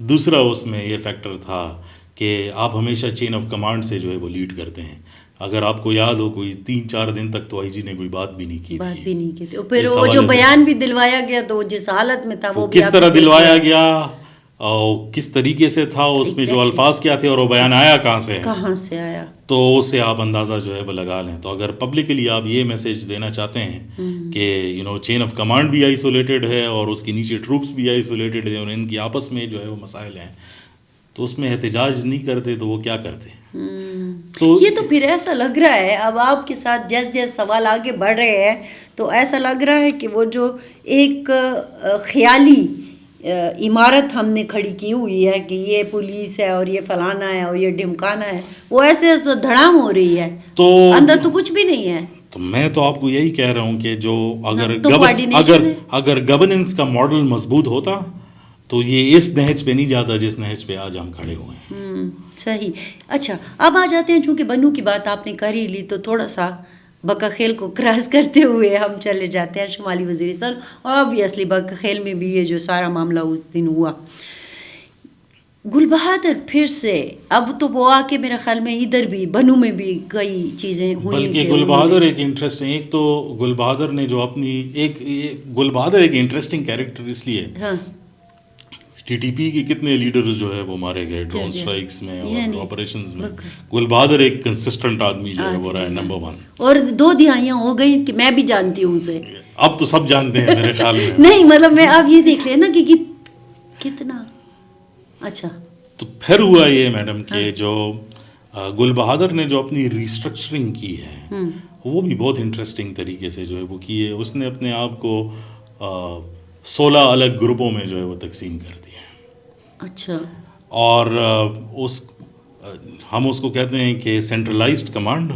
دوسرا اس میں یہ فیکٹر تھا کہ آپ ہمیشہ چین آف کمانڈ سے جو ہے وہ لیڈ کرتے ہیں. اگر آپ کو یاد ہو، کوئی 3-4 دن تک تو آئی جی نے کوئی بات بھی نہیں کی تھی. پھر وہ جو بیان بھی دلوایا گیا تو جس حالت میں تھا وہ کس طرح دلوایا گیا اور کس طریقے سے تھا، اس میں جو الفاظ کیا تھے اور وہ بیان آیا کہاں سے آیا، تو اس سے آپ اندازہ جو ہے وہ لگا لیں. تو اگر پبلکلی آپ یہ میسج دینا چاہتے ہیں کہ چین آف کمانڈ بھی آئسولیٹڈ ہے اور اس کے نیچے ٹروپس بھی آئسولیٹڈ ہیں اور ان کی آپس میں جو ہے وہ مسائل ہیں، تو اس میں احتجاج نہیں کرتے تو وہ کیا کرتے. تو یہ تو پھر ایسا لگ رہا ہے، اب آپ کے ساتھ جیسے سوال آگے بڑھ رہے ہیں تو ایسا لگ رہا ہے کہ وہ جو ایک خیالی عمارت ہم نے کھڑی کی ہوئی ہے کہ یہ پولیس ہے اور یہ فلانا ہے اور یہ ڈھمکانا ہے، وہ ایسے دھڑام ہو رہی ہے، تو اندر تو کچھ بھی نہیں ہے. تو میں تو آپ کو یہی کہہ رہا ہوں کہ جو اگر گورننس کا ماڈل مضبوط ہوتا تو یہ اس نہج پہ نہیں جاتا جس نہج پہ آج ہم کھڑے ہوئے ہیں. صحیح. اچھا، اب آ جاتے ہیں، چونکہ بنو کی بات آپ نے کر ہی لی تو تھوڑا سا بکا خیل کو کراس کرتے ہوئے ہم چلے جاتے ہیں شمالی وزیرستان. اور آبویسلی بکا خیل میں بھی یہ جو سارا معاملہ اس دن ہوا، گل بہادر پھر سے اب تو وہ آ کے میرے خیال میں ادھر بھی بنو میں بھی کئی چیزیں ہوئی. بلکہ گل بہادر ایک انٹرسٹنگ، ایک تو گل بہادر نے جو اپنی گل بہادر ایک انٹرسٹنگ کیریکٹر اس لیے، ٹی ٹی پی کے کتنے لیڈرز جو ہے وہ مارے گئے ڈرون سٹرائکس میں اور آپریشنز میں، گل بہادر ایک کنسسٹنٹ آدمی جو ہے وہ رہا ہے نمبر 1. اور 2 دہائیاں ہو گئی کہ میں بھی جانتی ہوں اسے. اب تو سب جانتے ہیں میرے خیال میں. نہیں مطلب میں اب یہ دیکھ لیں نا کہ کتنا اچھا. تو پھر ہوا یہ میڈم کہ جو گل بہادر نے جو اپنی ریسٹرکچرنگ کی ہے وہ بھی بہت انٹرسٹنگ طریقے سے جو ہے وہ کی ہے. اس نے اپنے آپ کو 16 الگ گروپوں میں جو ہے وہ تقسیم کر دیا. اچھا. اور ہم اس کو کہتے ہیں کہ سینٹرلائزڈ کمانڈ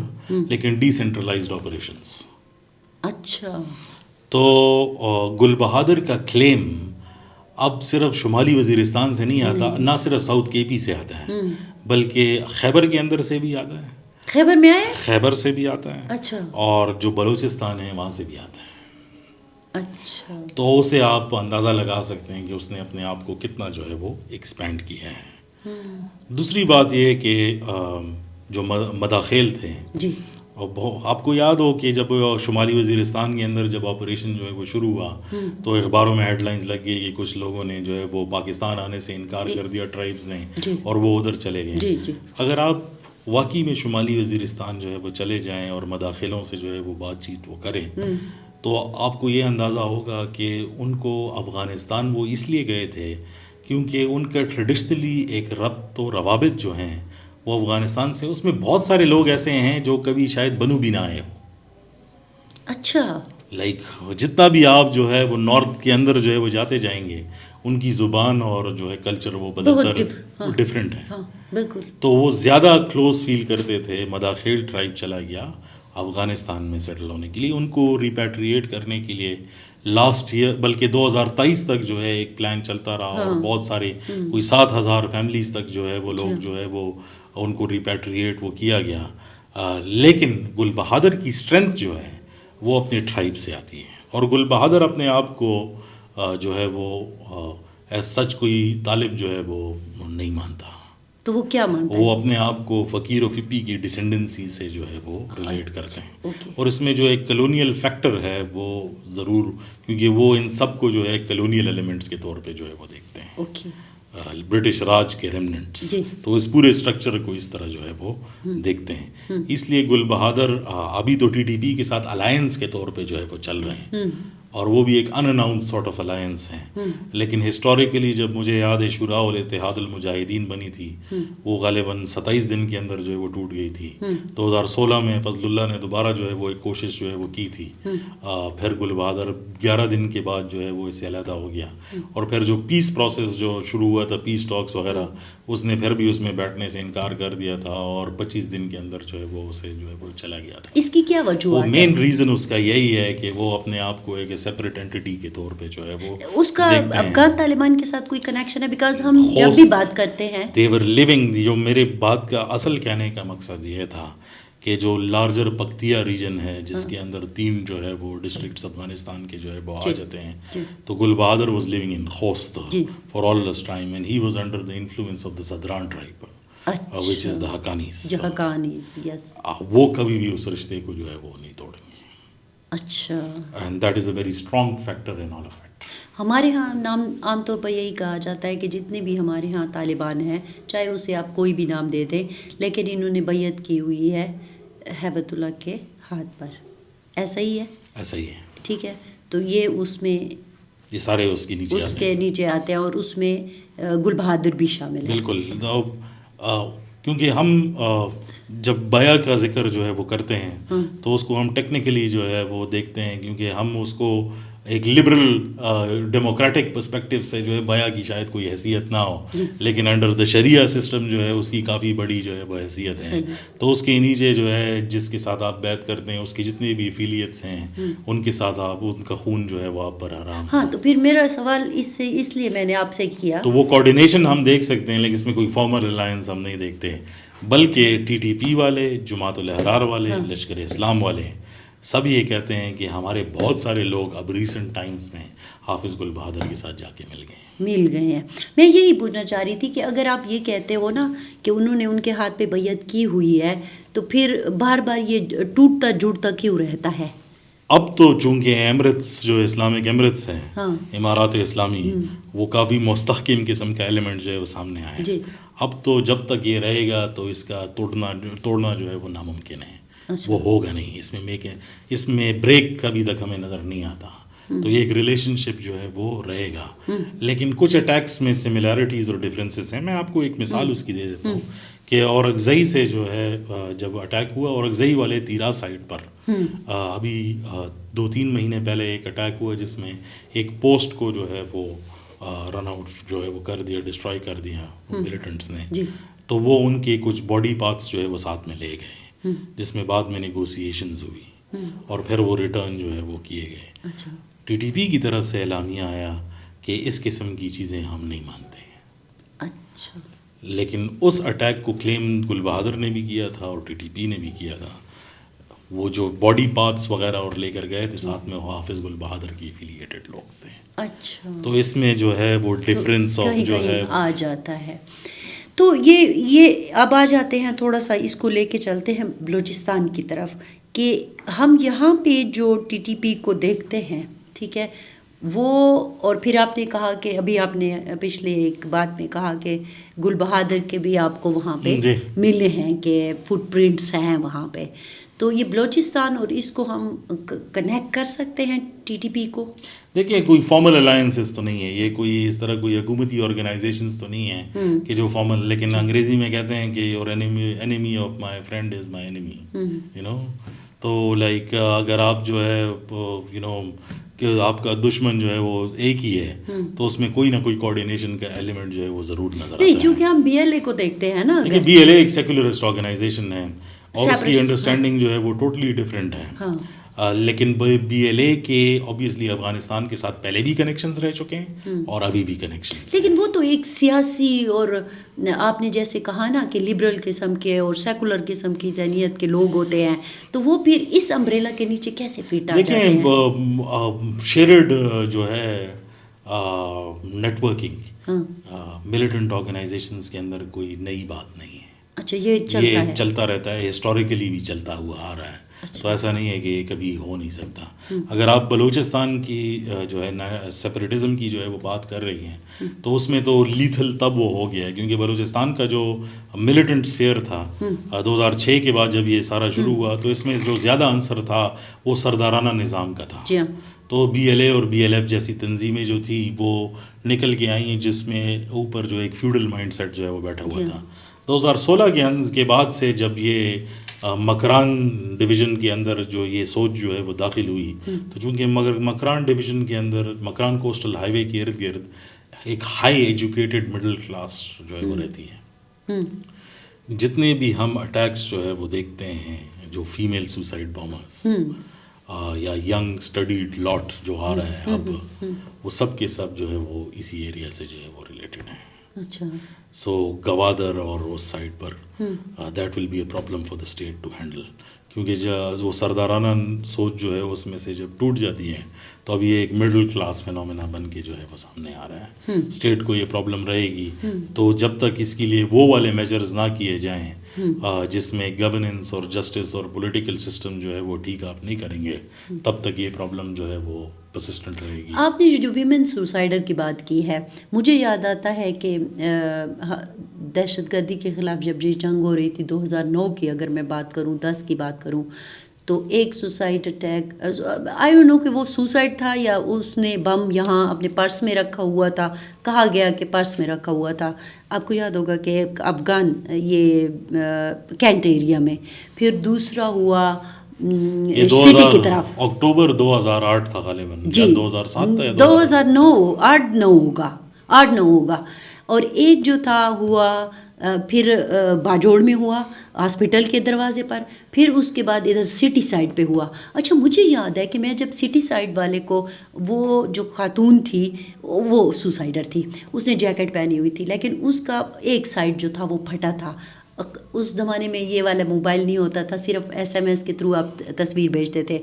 لیکن ڈی سینٹرلائزڈ آپریشنز. اچھا. تو گل بہادر کا کلیم اب صرف شمالی وزیرستان سے نہیں آتا، نہ صرف ساؤتھ کے پی سے آتا ہے، بلکہ خیبر کے اندر سے بھی آتا ہے. خیبر میں آیا؟ خیبر سے بھی آتا ہے. اچھا. اور جو بلوچستان ہے وہاں سے بھی آتا ہے. اچھا. تو اسے آپ اندازہ لگا سکتے ہیں کہ اس نے اپنے آپ کو کتنا جو ہے وہ ایکسپینڈ کیا ہے. دوسری بات یہ کہ جو مداخیل تھے، جی، آپ کو یاد ہو کہ جب شمالی وزیرستان کے اندر جب آپریشن جو ہے وہ شروع ہوا تو اخباروں میں ہیڈ لائنز لگ گئی کہ کچھ لوگوں نے جو ہے وہ پاکستان آنے سے انکار کر دیا، ٹرائبز نے، اور وہ ادھر چلے گئے. اگر آپ واقعی میں شمالی وزیرستان جو ہے وہ چلے جائیں اور مداخلوں سے جو ہے وہ بات چیت وہ کریں تو آپ کو یہ اندازہ ہوگا کہ ان کو افغانستان وہ اس لیے گئے تھے کیونکہ ان کا ٹریڈشنلی ایک ربط و روابط جو ہیں وہ افغانستان سے، اس میں بہت سارے لوگ ایسے ہیں جو کبھی شاید بنو بھی نہ آئے ہوں. اچھا. لائک جتنا بھی آپ جو ہے وہ نارتھ کے اندر جو ہے وہ جاتے جائیں گے ان کی زبان اور جو ہے کلچر وہ بدلتا ڈفرینٹ ہے. بالکل. تو وہ زیادہ کلوز فیل کرتے تھے. مداخیل ٹرائب چلا گیا افغانستان میں سیٹل ہونے کے لیے، ان کو ریپیٹریٹ کرنے کے لیے لاسٹ ایئر بلکہ 2023 تک جو ہے ایک پلان چلتا رہا اور بہت سارے کوئی 7,000 فیملیز تک جو ہے وہ لوگ جو ہے وہ ان کو ریپیٹریٹ وہ کیا گیا. لیکن گل بہادر کی اسٹرینتھ جو ہے وہ اپنے ٹرائب سے آتی ہے اور گل بہادر اپنے آپ کو جو ہے وہ ایز سچ کوئی طالب جو ہے وہ نہیں مانتا. تو وہ کیا مانتا ہے؟ وہ اپنے آپ کو فقیر و فپی کی ڈسینڈنسی سے جو ہے وہ ریلیٹ کرتے ہیں. اور اس میں جو ایک کلونیل فیکٹر ہے وہ ضرور، کیونکہ وہ ان سب کو جو ہے کلونیل ایلیمنٹس کے طور پہ جو ہے وہ دیکھتے ہیں. برٹش راج کے ریمننٹس، جی. تو اس پورے اسٹرکچر کو اس طرح جو ہے وہ دیکھتے ہیں. اس لیے گل بہادر ابھی تو ٹی ٹی پی کے ساتھ الائنس کے طور پہ جو ہے وہ چل رہے ہیں، اور وہ بھی ایک ان اناؤنس سارٹ آف الائنس ہیں. لیکن ہسٹوریکلی جب مجھے یاد ہے شورا الاتحاد المجاہدین بنی تھی، وہ غالباً 27 دن کے اندر جو ہے وہ ٹوٹ گئی تھی. 2016 میں فضل اللہ نے دوبارہ جو ہے وہ ایک کوشش جو ہے وہ کی تھی. پھر گل بہادر 11 دن کے بعد جو ہے وہ اس سے علیحدہ ہو گیا، اور پھر جو پیس پروسیس جو شروع ہوا تھا، پیس ٹاکس وغیرہ، اس نے پھر بھی اس میں بیٹھنے سے انکار کر دیا تھا، اور 25 دن کے اندر جو ہے وہ اسے جو ہے وہ چلا گیا تھا. اس کی کیا وہ وجوہات ہے؟ مین ریزن اس کا یہی ہے کہ وہ اپنے آپ کو ایک سیپریٹ اینٹی کے طور پہ جو ہے وہ اس کا دیکھتے ہیں. افغان طالبان کے ساتھ کوئی کنیکشن ہے؟ بیکاز ہم جب بھی بات کرتے ہیں they were living، جو میرے بات کا اصل کہنے کا مقصد یہ تھا کہ جو لارجر پکتیا ریجن ہے، جس کے اندر 3 جو ہے وہ ڈسٹرکٹس افغانستان کے جو ہے وہ آ جاتے ہیں، تو Gul Bahadur was living in Khost for all this time, and he was under the influence of the Zadran tribe which is the Haqqanis. Haqqanis, yes. وہ کبھی بھی اس رشتے کو جو ہے وہ نہیں توڑیں گے. اچھا. And that is a very strong factor in all of it. ہمارے ہاں نام عام طور پر یہی کہا جاتا ہے کہ جتنے بھی ہمارے ہاں طالبان ہیں، چاہے اسے آپ کوئی بھی نام دے دیں، لیکن انہوں نے بیعت کی ہوئی ہے ہیبت اللہ کے ہاتھ پر. ایسا ہی ہے؟ ایسا ہی ہے. ٹھیک ہے. تو یہ اس میں یہ سارے اس کے نیچے اس کے نیچے آتے ہیں، اور اس میں گل بہادر بھی شامل ہے. بالکل. کیونکہ ہم جب بیع کا ذکر جو ہے وہ کرتے ہیں تو اس کو ہم ٹیکنیکلی جو ہے وہ دیکھتے ہیں، کیونکہ ہم اس کو ایک لبرل ڈیموکریٹک پرسپیکٹو سے جو ہے بیع کی شاید کوئی حیثیت نہ ہو، لیکن انڈر دا شریعہ سسٹم جو ہے اس کی کافی بڑی جو ہے وہ حیثیت ہے. تو اس کے نیچے جو ہے جس کے ساتھ آپ بیعت کرتے ہیں، اس کی جتنی بھی افیلیٹس ہیں، ان کے ساتھ آپ ان کا خون جو ہے وہ آپ پر حرام. ہاں، تو پھر میرا سوال اس لیے میں نے آپ سے کیا. تو وہ کوارڈینیشن ہم دیکھ سکتے ہیں، لیکن اس میں کوئی فارمل الائنس ہم نہیں دیکھتے، بلکہ ٹی ٹی پی والے، جماعت الاحرار والے، لشکر اسلام والے سب یہ کہتے ہیں کہ ہمارے بہت سارے لوگ اب ریسنٹ ٹائمز میں حافظ گل بہادر کے ساتھ جا کے مل گئے ہیں. میں یہی پوچھنا چاہ رہی تھی کہ اگر آپ یہ کہتے ہو نا کہ انہوں نے ان کے ہاتھ پہ بیعت کی ہوئی ہے، تو پھر بار بار یہ ٹوٹتا جڑتا کیوں رہتا ہے؟ اب تو چونکہ ایمریٹس جو اسلامک ایمریٹس ہیں، امارات اسلامی، وہ کافی مستحکم قسم کا ایلیمنٹ جو ہے وہ سامنے آیا ہے. اب تو جب تک یہ رہے گا تو اس کا توڑنا جو ہے وہ ناممکن ہے. وہ ہوگا نہیں. اس میں بریک ابھی تک ہمیں نظر نہیں آتا. تو یہ ایک ریلیشن شپ جو ہے وہ رہے گا. لیکن کچھ اٹیکس میں سملیرٹیز اور ڈفرینسز ہیں. میں آپ کو ایک مثال اس کی دے دیتا ہوں کہ اورگزئی سے جو ہے جب اٹیک ہوا، اورگزئی والے تیرا سائٹ پر ابھی 2-3 مہینے پہلے ایک اٹیک ہوا جس میں ایک پوسٹ کو جو ہے وہ رن آؤٹ جو ہے وہ کر دیا، ڈسٹرائے کر دیا ملیٹنٹس نے. تو وہ ان کے کچھ باڈی پارٹس جو ہے وہ ساتھ میں لے گئے، جس میں بعد میں نیگوسیشنز ہوئی اور پھر وہ ریٹرن جو ہے وہ کیے گئے. ٹی ٹی پی کی طرف سے اعلامیہ آیا کہ اس قسم کی چیزیں ہم نہیں مانتے. اچھا. لیکن اس اٹیک کو کلیم گل بہادر نے بھی کیا تھا اور ٹی ٹی پی نے بھی کیا تھا. وہ جو باڈی پارٹس وغیرہ اور لے کر گئے تھے ساتھ میں حافظ گل بہادر کی ایفیلیٹڈ لوگ تھے. اچھا. تو اس میں جو ہے وہ ڈفرینس آف جو ہے آ جاتا ہے. تو یہ اب آ جاتے ہیں، تھوڑا سا اس کو لے کے چلتے ہیں بلوچستان کی طرف، کہ ہم یہاں پہ جو ٹی ٹی پی کو دیکھتے ہیں، ٹھیک ہے، وہ، اور پھر آپ نے کہا کہ ابھی آپ نے پچھلے ایک بات میں کہا کہ گل بہادر کے بھی آپ کو وہاں پہ ملے ہیں کہ فٹ پرنٹس ہیں وہاں پہ. تو یہ بلوچستان اور اس کو ہم کنیکٹ کر سکتے ہیں ٹی ٹی پی کو؟ دیکھیں، کوئی فارمل الائنسز تو نہیں ہے، یہ کوئی اس طرح کوئی حکومتی آرگنائزیشنز تو نہیں ہیں کہ جو فارمل، لیکن انگریزی میں کہتے ہیں کہ your enemy of my friend is my enemy, you know. تو لائک اگر آپ جو ہے یو نو کہ آپ کا دشمن جو ہے وہ ایک ہی ہے، تو اس میں کوئی نہ کوئی کوآرڈینیشن کا ایلیمنٹ جو ہے وہ ضرور نظر آتا ہے. نہیں، چونکہ ہم بی ایل اے کو دیکھتے ہیں نا. دیکھیں، بی ایل اے ایک سیکولرسٹ آرگنائزیشن ہے اور اس کی انڈرسٹینڈنگ جو ہے وہ ٹوٹلی ڈفرینٹ ہے. لیکن بی ایل اے کے اوبیسلی افغانستان کے ساتھ پہلے بھی کنیکشنز رہ چکے ہیں اور ابھی بھی کنیکشنز. لیکن وہ تو ایک سیاسی، اور آپ نے جیسے کہا نا کہ لبرل قسم کے اور سیکولر قسم کی ذہنیت کے لوگ ہوتے ہیں، تو وہ پھر اس امبریلا کے نیچے کیسے فٹ آ جاتے ہیں؟ دیکھیں، شیئرڈ جو ہے نیٹ ورکنگ ملیٹنٹ آرگنائزیشنز کے اندر کوئی نئی بات نہیں ہے. اچھا، یہ چلتا رہتا ہے، ہسٹوریکلی بھی چلتا ہوا آ رہا ہے. تو ایسا نہیں ہے کہ یہ کبھی ہو نہیں سکتا. اگر آپ بلوچستان کی جو ہے سیپریٹزم کی جو ہے وہ بات کر رہی ہیں تو اس میں تو لیتھل تب وہ ہو گیا ہے کیونکہ بلوچستان کا جو ملیٹنٹ سفیئر تھا 2006 کے بعد جب یہ سارا شروع ہوا تو اس میں جو زیادہ عنصر تھا وہ سردارانہ نظام کا تھا. تو بی ایل اے اور بی ایل ایف جیسی تنظیمیں جو تھی وہ نکل کے آئی ہیں جس میں اوپر جو ایک فیوڈل مائنڈ سیٹ جو ہے وہ بیٹھا ہوا تھا. 2016 کے بعد سے جب یہ مکران ڈویژن کے اندر جو یہ سوچ جو ہے وہ داخل ہوئی تو چونکہ مکران ڈویژن کے اندر مکران کوسٹل ہائی وے کے ارد گرد ایک ہائی ایجوکیٹڈ مڈل کلاس جو ہے وہ رہتی ہے. جتنے بھی ہم اٹیکس جو ہے وہ دیکھتے ہیں جو فیمیل سوسائڈ بامرز یا ینگ اسٹڈیڈ لاٹ جو آ رہا ہے اب وہ سب کے سب جو ہے وہ اسی ایریا سے جو ہے وہ ریلیٹڈ ہیں. اچھا. سو گوادر اور اس سائڈ پر that will be a problem for the state to handle کیونکہ وہ سردارانہ سوچ جو ہے اس میں سے جب ٹوٹ جاتی ہے تو اب یہ ایک مڈل کلاس فینومینا بن کے جو ہے وہ سامنے آ رہا ہے. اسٹیٹ کو یہ پرابلم رہے گی تو جب تک اس کے لیے وہ والے میجرز نہ کیے جائیں جس میں گورننس اور جسٹس اور پولیٹیکل سسٹم جو ہے وہ ٹھیک آپ نہیں کریں گے تب تک یہ پرابلم جو ہے وہ پرسسٹنٹ رہے گی. آپ نے جو ویمن سوسائڈر کی بات کی ہے مجھے یاد آتا ہے کہ دہشت گردی کے خلاف جب یہ جنگ ہو رہی تھی 2009 کی اگر میں بات کروں 10 کی بات کروں تو ایک suicide attack I don't know کہ وہ سوسائڈ تھا یا اس نے بم یہاں اپنے پرس میں رکھا ہوا تھا کہا گیا کہ پرس میں رکھا ہوا تھا. آپ کو یاد ہوگا کہ ایک افغان یہ کینٹ ایریا میں پھر دوسرا ہوا سٹی کی طرف اکتوبر 2008 تھا غالباً جی 2007 تھا یا 2009 8-9 ہوگا اور ایک جو تھا ہوا پھر باجوڑ میں ہوا ہاسپٹل کے دروازے پر پھر اس کے بعد ادھر سٹی سائڈ پہ ہوا. اچھا مجھے یاد ہے کہ میں جب سٹی سائڈ والے کو وہ جو خاتون تھی وہ سوسائڈر تھی اس نے جیکٹ پہنی ہوئی تھی لیکن اس کا ایک سائڈ جو تھا وہ پھٹا تھا. اس زمانے میں یہ والا موبائل نہیں ہوتا تھا صرف SMS کے تھرو آپ تصویر بھیجتے تھے.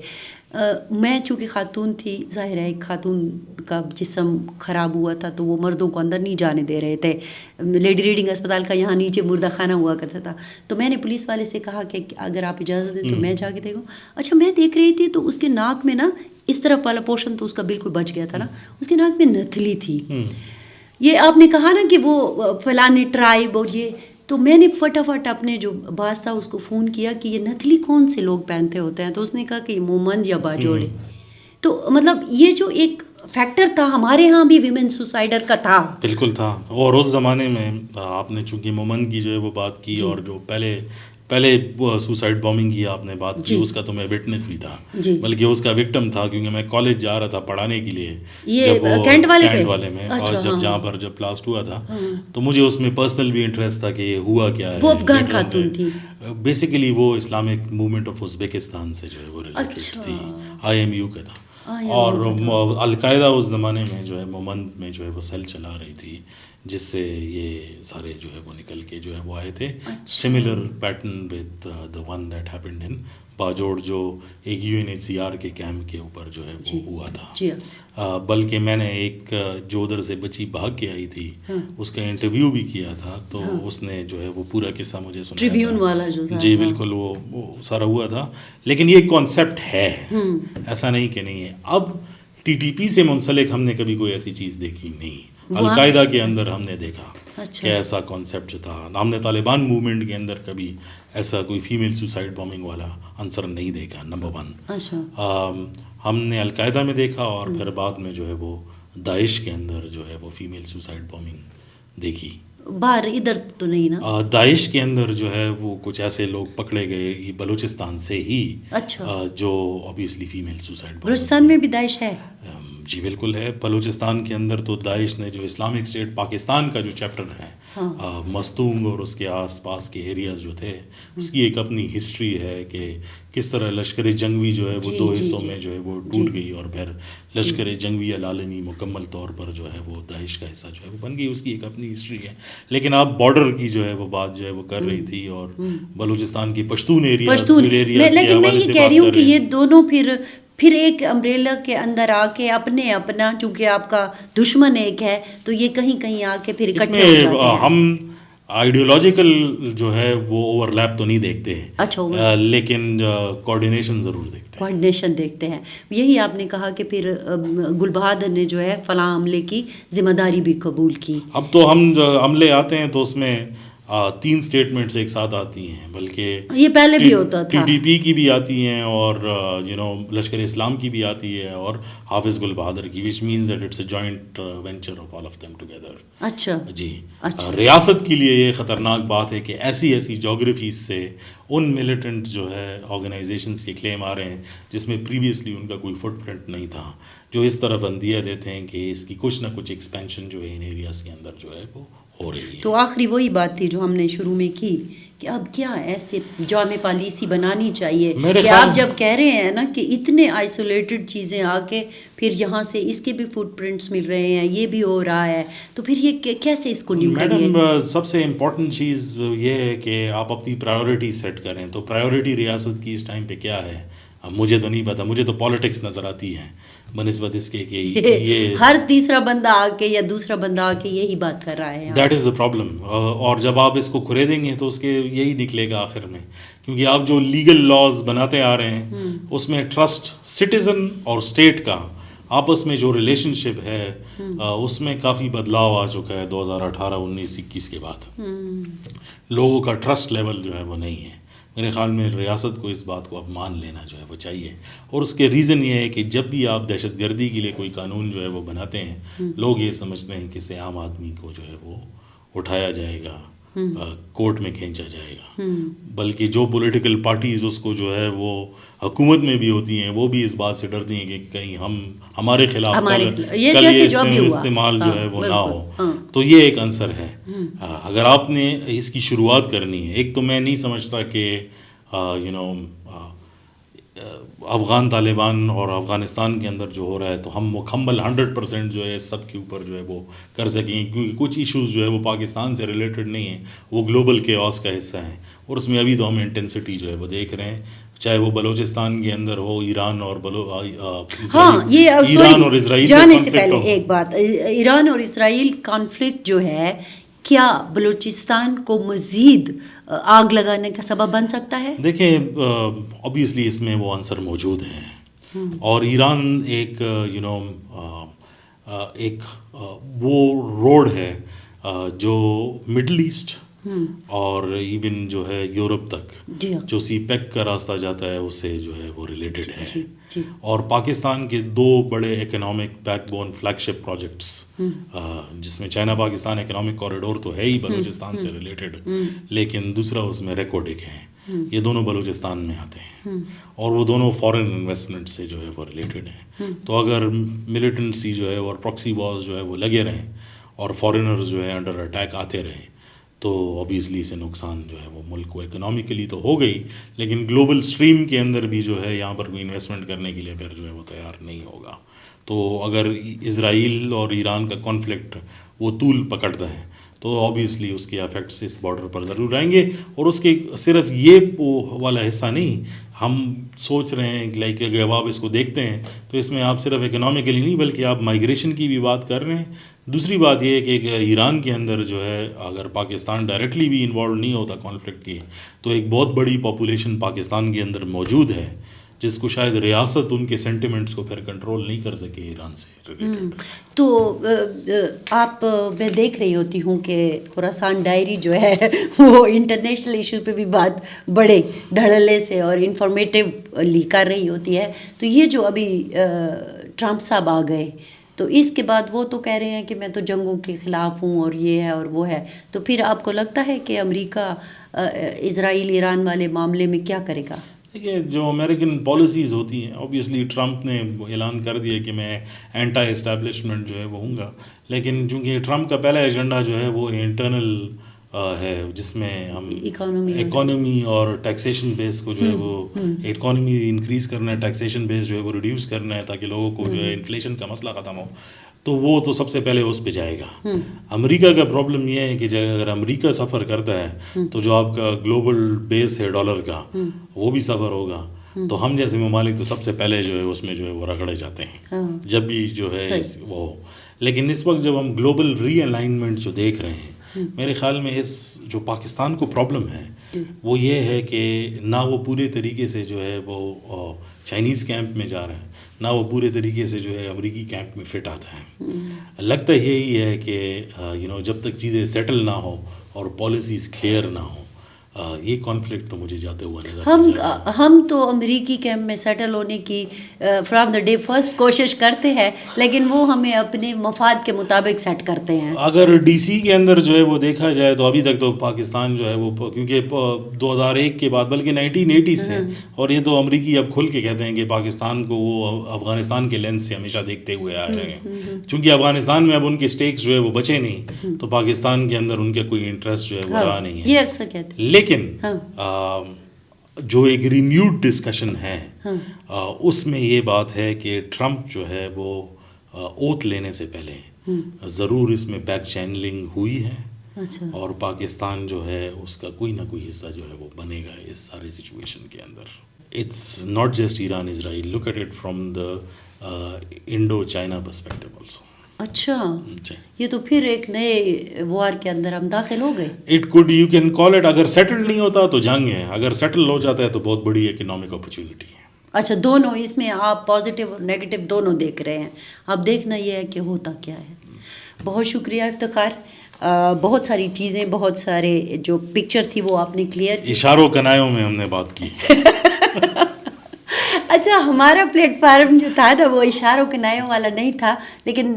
میں چونکہ خاتون تھی ظاہر ہے ایک خاتون کا جسم خراب ہوا تھا تو وہ مردوں کو اندر نہیں جانے دے رہے تھے. لیڈی ریڈنگ اسپتال کا یہاں نیچے مردہ خانہ ہوا کرتا تھا تو میں نے پولیس والے سے کہا کہ اگر آپ اجازت دیں تو میں جا کے دیکھوں. اچھا میں دیکھ رہی تھی تو اس کے ناک میں نا اس طرف والا پورشن تو اس کا بالکل بچ گیا تھا نا اس کے ناک میں نتھلی تھی. یہ آپ نے کہا نا کہ وہ فلانے ٹرائب اور یہ تو میں نے فٹافٹ اپنے جو باس تھا اس کو فون کیا کہ یہ نتھلی کون سے لوگ پہنتے ہوتے ہیں تو اس نے کہا کہ یہ مومند یا باجوڑے. تو مطلب یہ جو ایک فیکٹر تھا ہمارے ہاں بھی ویمن سوسائڈر کا تھا. بالکل تھا اور اس زمانے میں آپ نے چونکہ مومند کی جو ہے وہ بات کی اور جو پہلے سوسائڈ بامنگ کی آپ نے بات کی اس کا تو میں وٹنس بھی تھا بلکہ اس کا وکٹم تھا کیونکہ میں کالج جا رہا تھا پڑھانے کے لیے جب وہ کینٹ والے میں اور جب بلاسٹ ہوا تھا تو مجھے اس میں پرسنل بھی انٹرسٹ تھا کہ یہ ہوا کیا ہے. وہ افغان خاتون تھی بیسیکلی وہ اسلامک موومنٹ آف ازبکستان سے جو ہے وہ ریلیٹڈ تھی IMU کا تھا اور القاعدہ اس زمانے میں جو ہے مومند میں جو ہے وہ سیل چلا رہی تھی جس سے یہ سارے جو ہے وہ نکل کے جو ہے وہ آئے تھے. Similar pattern with the one that happened in Bajaur جو ایک UNHCR کے کیمپ کے اوپر جو ہے وہ ہوا تھا. بلکہ میں نے ایک جو ادھر سے بچی بھاگ کے آئی تھی اس کا انٹرویو بھی کیا تھا تو اس نے جو ہے وہ پورا قصہ مجھے سنایا. جی بالکل وہ سارا ہوا تھا لیکن یہ کانسیپٹ ہے ایسا نہیں کہ نہیں ہے. اب TTP سے منسلک ہم نے کبھی کوئی ایسی چیز دیکھی نہیں. القاعدہ کے اندر ہم نے دیکھا کہ ایسا کانسیپٹ جو تھا. ہم نے طالبان موومنٹ کے اندر کبھی ایسا کوئی فیمیل سوسائڈ بامنگ والا عنصر نہیں دیکھا. نمبر 1 ہم نے القاعدہ میں دیکھا اور پھر بعد میں جو ہے وہ داعش کے اندر جو ہے وہ فیمیل سوسائڈ بامنگ دیکھی. باہر ادھر تو نہیں نا. داعش کے اندر جو ہے وہ کچھ ایسے لوگ پکڑے گئے بلوچستان سے ہی جو اوبیسلی فیمیل سوسائڈ. بلوچستان میں بھی داعش ہے؟ جی بالکل ہے. بلوچستان کے اندر تو داعش نے جو اسلامک اسٹیٹ پاکستان کا جو چیپٹر ہے مستونگ اور اس کے آس پاس کے ایریاز جو تھے اس کی ایک اپنی ہسٹری ہے کہ کس طرح لشکر جنگوی جو ہے وہ 2 حصوں میں جو ہے وہ ٹوٹ گئی اور پھر لشکر جنگوی العالمی مکمل طور پر جو ہے وہ داعش کا حصہ جو ہے وہ بن گئی. اس کی ایک اپنی ہسٹری ہے. لیکن آپ بارڈر کی جو ہے وہ بات جو ہے وہ کر رہی تھی اور بلوچستان کی پشتون ایریاز لیکن میں یہ کہہ رہی ہوں کہ یہ دونوں پھر ایک امبریلا کے اندر آ کے چونکہ آپ کا دشمن ایک ہے تو یہ کہیں آ کے پھر اکٹھے ہو جاتے ہیں. ہم آئیڈیولوجیکل جو ہے وہ اوور لیپ تو نہیں دیکھتے ہیں, اچھا, لیکن کوآرڈینیشن ضرور دیکھتے ہیں. کوآرڈینیشن دیکھتے ہیں. یہی آپ نے کہا کہ پھر گل بہادر نے جو ہے فلاں عملے کی ذمہ داری بھی قبول کی. اب تو ہم عملے آتے ہیں تو اس میں 3 اسٹیٹمنٹس ایک ساتھ آتی ہیں, بلکہ یہ پہلے بھی ہوتا تھا, TTP کی بھی آتی ہیں اور لشکر اسلام کی بھی آتی ہے اور حافظ گل بہادر کی, which means that it's a joint venture of all of them together. اچھا جی, ریاست کے لیے یہ خطرناک بات ہے کہ ایسی جیوگرافیز سے ان ملیٹنٹ جو ہے آرگنائزیشنس کے کلیم آ رہے ہیں جس میں پریویسلی ان کا کوئی فٹ پرنٹ نہیں تھا, جو اس طرف اندیہ دیتے ہیں کہ اس کی کچھ نہ کچھ ایکسپینشن جو ہے ان ایریاز کے اندر جو ہے وہ ہو رہی ہے. تو آخری وہی بات تھی جو ہم نے شروع میں کی کہ اب کیا ایسے جامع پالیسی بنانی چاہیے کہ آپ جب کہہ رہے ہیں نا کہ اتنے آئسولیٹڈ چیزیں آ کے پھر یہاں سے اس کے بھی فٹ پرنٹس مل رہے ہیں, یہ بھی ہو رہا ہے, تو پھر یہ کیسے اس کو نیوٹن گے؟ میڈم سب سے امپورٹنٹ چیز یہ ہے کہ آپ اپنی پرائیورٹی سیٹ کریں. تو پرائیورٹی ریاست کی اس ٹائم پہ کیا ہے مجھے تو نہیں پتا, مجھے تو پالیٹکس نظر آتی ہے بنسبت اس کے کہ یہ ہر تیسرا بندہ آ کے یا دوسرا بندہ آ کے یہی بات کر رہا ہے. That is the problem. اور جب آپ اس کو خریدیں گے تو اس کے یہی نکلے گا آخر میں, کیونکہ آپ جو لیگل لاز بناتے آ رہے ہیں اس میں ٹرسٹ سٹیزن اور اسٹیٹ کا آپس میں جو ریلیشن شپ ہے اس میں کافی بدلاؤ آ چکا ہے 2018, 19, 21 کے بعد. لوگوں کا ٹرسٹ لیول جو ہے وہ نہیں ہے. میرے خیال میں ریاست کو اس بات کو اب مان لینا جو ہے وہ چاہیے, اور اس کے ریزن یہ ہے کہ جب بھی آپ دہشت گردی کے لیے کوئی قانون جو ہے وہ بناتے ہیں لوگ یہ سمجھتے ہیں کہ اسے عام آدمی کو جو ہے وہ اٹھایا جائے گا, کورٹ میں کھینچا جائے گا, بلکہ جو پولیٹیکل پارٹیز اس کو جو ہے وہ حکومت میں بھی ہوتی ہیں وہ بھی اس بات سے ڈرتی ہیں کہ کہیں ہمارے خلاف کل یہ استعمال جو ہے وہ نہ ہو. تو یہ ایک عنصر ہے. اگر آپ نے اس کی شروعات کرنی ہے, ایک تو میں نہیں سمجھتا کہ افغان طالبان اور افغانستان کے اندر جو ہو رہا ہے تو ہم مکمل 100% جو ہے سب کے اوپر جو ہے وہ کر سکیں, کیونکہ کچھ ایشوز جو ہے وہ پاکستان سے ریلیٹڈ نہیں ہیں, وہ گلوبل کیوس کا حصہ ہیں, اور اس میں ابھی تو ہم انٹینسٹی جو ہے وہ دیکھ رہے ہیں, چاہے وہ بلوچستان کے اندر ہو, ایران اور اسرائیل. جانے سے پہلے ایک بات, ایران اور اسرائیل کانفلکٹ جو ہے کیا بلوچستان کو مزید آگ لگانے کا سبب بن سکتا ہے؟ دیکھیں obviously اس میں وہ عنصر موجود ہیں, اور ایران ایک ایک وہ روڈ ہے جو مڈل ایسٹ اور ایون جو ہے یورپ تک جو سی پیک کا راستہ جاتا ہے اس سے جو ہے وہ ریلیٹڈ ہے. اور پاکستان کے 2 بڑے اکنامک بیک بون فلیگ شپ پروجیکٹس, جس میں چائنا پاکستان اکنامک کوریڈور تو ہے ہی بلوچستان سے ریلیٹڈ, لیکن دوسرا اس میں ریکوڈک ہے, یہ دونوں بلوچستان میں آتے ہیں اور وہ دونوں فورن انویسٹمنٹ سے جو ہے وہ ریلیٹڈ ہیں. تو اگر ملیٹنسی جو ہے اور پراکسی وارز جو ہے وہ لگے رہیں اور فارنر جو ہے انڈر اٹیک آتے رہیں تو اوبیسلی سے نقصان جو ہے وہ ملک کو اکنامیکلی تو ہو گئی, لیکن گلوبل اسٹریم کے اندر بھی جو ہے یہاں پر کوئی انویسٹمنٹ کرنے کے لیے پھر جو ہے وہ تیار نہیں ہوگا. تو اگر اسرائیل اور ایران کا کانفلکٹ وہ طول پکڑتا ہے تو اوبیسلی اس کے افیکٹس اس بارڈر پر ضرور آئیں گے. اور اس کے صرف یہ والا حصہ نہیں, ہم سوچ رہے ہیں لائک اگر آپ اس کو دیکھتے ہیں تو اس میں آپ صرف اکنامیکلی نہیں بلکہ آپ مائگریشن کی بھی بات کر رہے ہیں. دوسری بات یہ ہے کہ ایران کے اندر جو ہے اگر پاکستان ڈائریکٹلی بھی انوالو نہیں ہوتا کانفلکٹ کی تو ایک بہت بڑی پاپولیشن پاکستان کے اندر موجود ہے جس کو شاید ریاست ان کے سینٹیمنٹس کو پھر کنٹرول نہیں کر سکے ایران سے ریلیٹڈ. تو آپ میں دیکھ رہی ہوتی ہوں کہ خراسان ڈائری جو ہے وہ انٹرنیشنل ایشو پہ بھی بات بڑے دھڑلے سے اور انفارمیٹیولی کر رہی ہوتی ہے. تو یہ جو ابھی ٹرمپ صاحب آ گئے تو اس کے بعد وہ تو کہہ رہے ہیں کہ میں تو جنگوں کے خلاف ہوں اور یہ ہے اور وہ ہے, تو پھر آپ کو لگتا ہے کہ امریکہ اسرائیل ایران والے معاملے میں کیا کرے گا؟ دیکھیے جو امریکن پالیسیز ہوتی ہیں اوبیسلی ٹرمپ نے اعلان کر دیا کہ میں اینٹی اسٹیبلشمنٹ جو ہے وہ ہوں گا, لیکن چونکہ ٹرمپ کا پہلا ایجنڈا جو ہے وہ انٹرنل ہے جس میں ہم اکانومی اور ٹیکسیشن بیس کو جو ہے وہ اکانومی انکریز کرنا ہے, ٹیکسیشن بیس جو ہے وہ ریڈیوس کرنا ہے تاکہ لوگوں کو جو ہے انفلیشن کا مسئلہ ختم ہو. تو وہ تو سب سے پہلے اس پہ جائے گا. امریکہ کا پرابلم یہ ہے کہ اگر امریکہ سفر کرتا ہے تو جو آپ کا گلوبل بیس ہے ڈالر کا وہ بھی سفر ہوگا. تو ہم جیسے ممالک تو سب سے پہلے جو ہے اس میں جو ہے وہ رگڑے جاتے ہیں جب بھی جو ہے وہ. لیکن اس وقت جب ہم گلوبل ری الائنمنٹ جو دیکھ رہے ہیں میرے خیال میں اس جو پاکستان کو پرابلم ہے وہ یہ ہے کہ نہ وہ پورے طریقے سے جو ہے وہ چائنیز کیمپ میں جا رہے ہیں، نہ وہ پورے طریقے سے جو ہے امریکی کیمپ میں فٹ آتا ہے. لگتا یہی ہے کہ جب تک چیزیں سیٹل نہ ہو اور پالیسیز کلیئر نہ ہوں، یہ کانفلکٹ تو مجھے جاتے ہوا نظر ہم تو امریکی کیمپ میں سیٹل ہونے کی فرام دا ڈے فرسٹ کوشش کرتے ہیں، لیکن وہ ہمیں اپنے مفاد کے مطابق سیٹ کرتے ہیں. اگر ڈی سی کے اندر جو ہے وہ دیکھا جائے تو ابھی تک تو پاکستان جو ہے وہ، کیونکہ 2001 کے بعد بلکہ 1980 سے، اور یہ تو امریکی اب کھل کے کہتے ہیں کہ پاکستان کو وہ افغانستان کے لینس سے ہمیشہ دیکھتے ہوئے آ رہے ہیں، چونکہ افغانستان میں اب ان کے سٹیکس جو ہے وہ بچے نہیں، تو پاکستان کے اندر ان کا کوئی انٹرسٹ جو ہے وہ رہا نہیں ہے. یہ اکثر کہتے ہیں. لیکن جو ایک رینیوڈ ڈسکشن ہے اس میں یہ بات ہے کہ ٹرمپ جو ہے وہ اوتھ لینے سے پہلے ضرور اس میں بیک چینلنگ ہوئی ہے، اور پاکستان جو ہے اس کا کوئی نہ کوئی حصہ جو ہے وہ بنے گا اس سارے سچویشن کے اندر. It's not just Iran Israel, look at it from the Indo China perspective also. اچھا، یہ تو پھر ایک نئے وار کے اندر ہم داخل ہو گئے. It could, you can call it, اگر سیٹل نہیں ہوتا تو جنگ ہے، اگر سیٹل ہو جاتا ہے تو بہت بڑی اکنامک اپرچونٹی ہے. اچھا، دونوں اس میں آپ پازیٹیو اور نیگیٹو دونوں دیکھ رہے ہیں. اب دیکھنا یہ ہے کہ ہوتا کیا ہے. بہت شکریہ افتخار. بہت ساری چیزیں، بہت سارے جو پکچر تھی وہ آپ نے کلیئر کی. اشاروں کنایوں میں ہم نے بات کی. اچھا، ہمارا پلیٹ فارم جو تھا نا وہ اشاروں کنایوں والا نہیں تھا، لیکن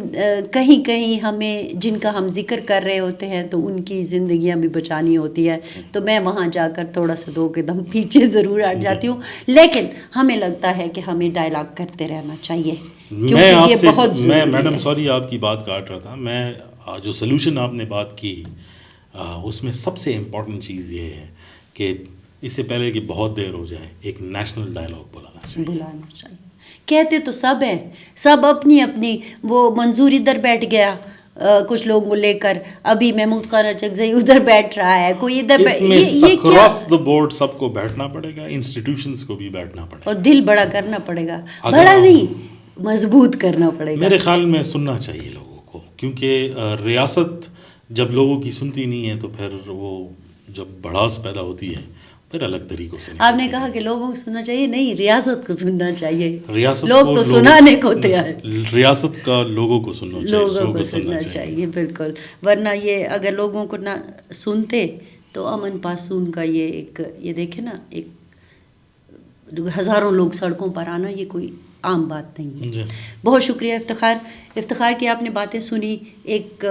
کہیں کہیں ہمیں جن کا ہم ذکر کر رہے ہوتے ہیں تو ان کی زندگیاں بھی بچانی ہوتی ہے، تو میں وہاں جا کر تھوڑا سا 2 قدم پیچھے ضرور ہٹ جاتی ہوں، لیکن ہمیں لگتا ہے کہ ہمیں ڈائلاگ کرتے رہنا چاہیے. میں میڈم سوری آپ کی بات کاٹ رہا تھا. میں جو سلوشن آپ نے بات کی اس میں سب سے امپورٹنٹ چیز یہ ہے کہ اس سے پہلے کہ بہت دیر ہو جائے ایک نیشنل ڈائلاگ بلانا چاہیے. کہتے تو سب ہیں، سب اپنی اپنی، وہ منظور ادھر بیٹھ گیا کچھ لوگوں لے کر، ابھی محمود خان اچکزئی ادھر بیٹھ رہا ہے، کوئی ادھر اس میں اکراس دا بورڈ سب کو بیٹھنا پڑے گا، انسٹیٹیوشنز کو بھی بیٹھنا پڑے گا، اور دل بڑا کرنا پڑے گا. بڑا نہیں، مضبوط کرنا پڑے گا. میرے خیال میں سننا چاہیے لوگوں کو، کیونکہ ریاست جب لوگوں کی سنتی نہیں ہے تو پھر وہ جب بڑاس پیدا ہوتی ہے پھر الگ طریقوں سے. آپ نے کہا کہ لوگوں کو سننا چاہیے، نہیں، ریاست کو سننا چاہیے. لوگ تو سنانے کو تیار ہیں. ریاست کا لوگوں کو سننا چاہیے، لوگوں کو سننا چاہیے، بالکل. ورنہ یہ اگر لوگوں کو نہ سنتے تو امن پاسون کا یہ دیکھیں نا، ایک ہزاروں لوگ سڑکوں پر آنا، یہ کوئی عام بات نہیں ہے. بہت شکریہ افتخار کی آپ نے باتیں سنی. ایک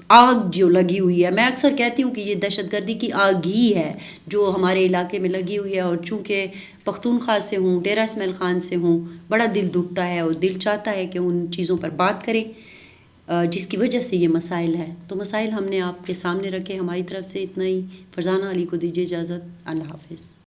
آگ جو لگی ہوئی ہے، میں اکثر کہتی ہوں کہ یہ دہشت گردی کی آگ ہی ہے جو ہمارے علاقے میں لگی ہوئی ہے، اور چونکہ پختونخوا سے ہوں، ڈیرہ اسماعیل خان سے ہوں، بڑا دل دکھتا ہے اور دل چاہتا ہے کہ ان چیزوں پر بات کریں جس کی وجہ سے یہ مسائل ہیں. تو مسائل ہم نے آپ کے سامنے رکھے. ہماری طرف سے اتنا ہی. فرزانہ علی کو دیجیے اجازت. اللہ حافظ.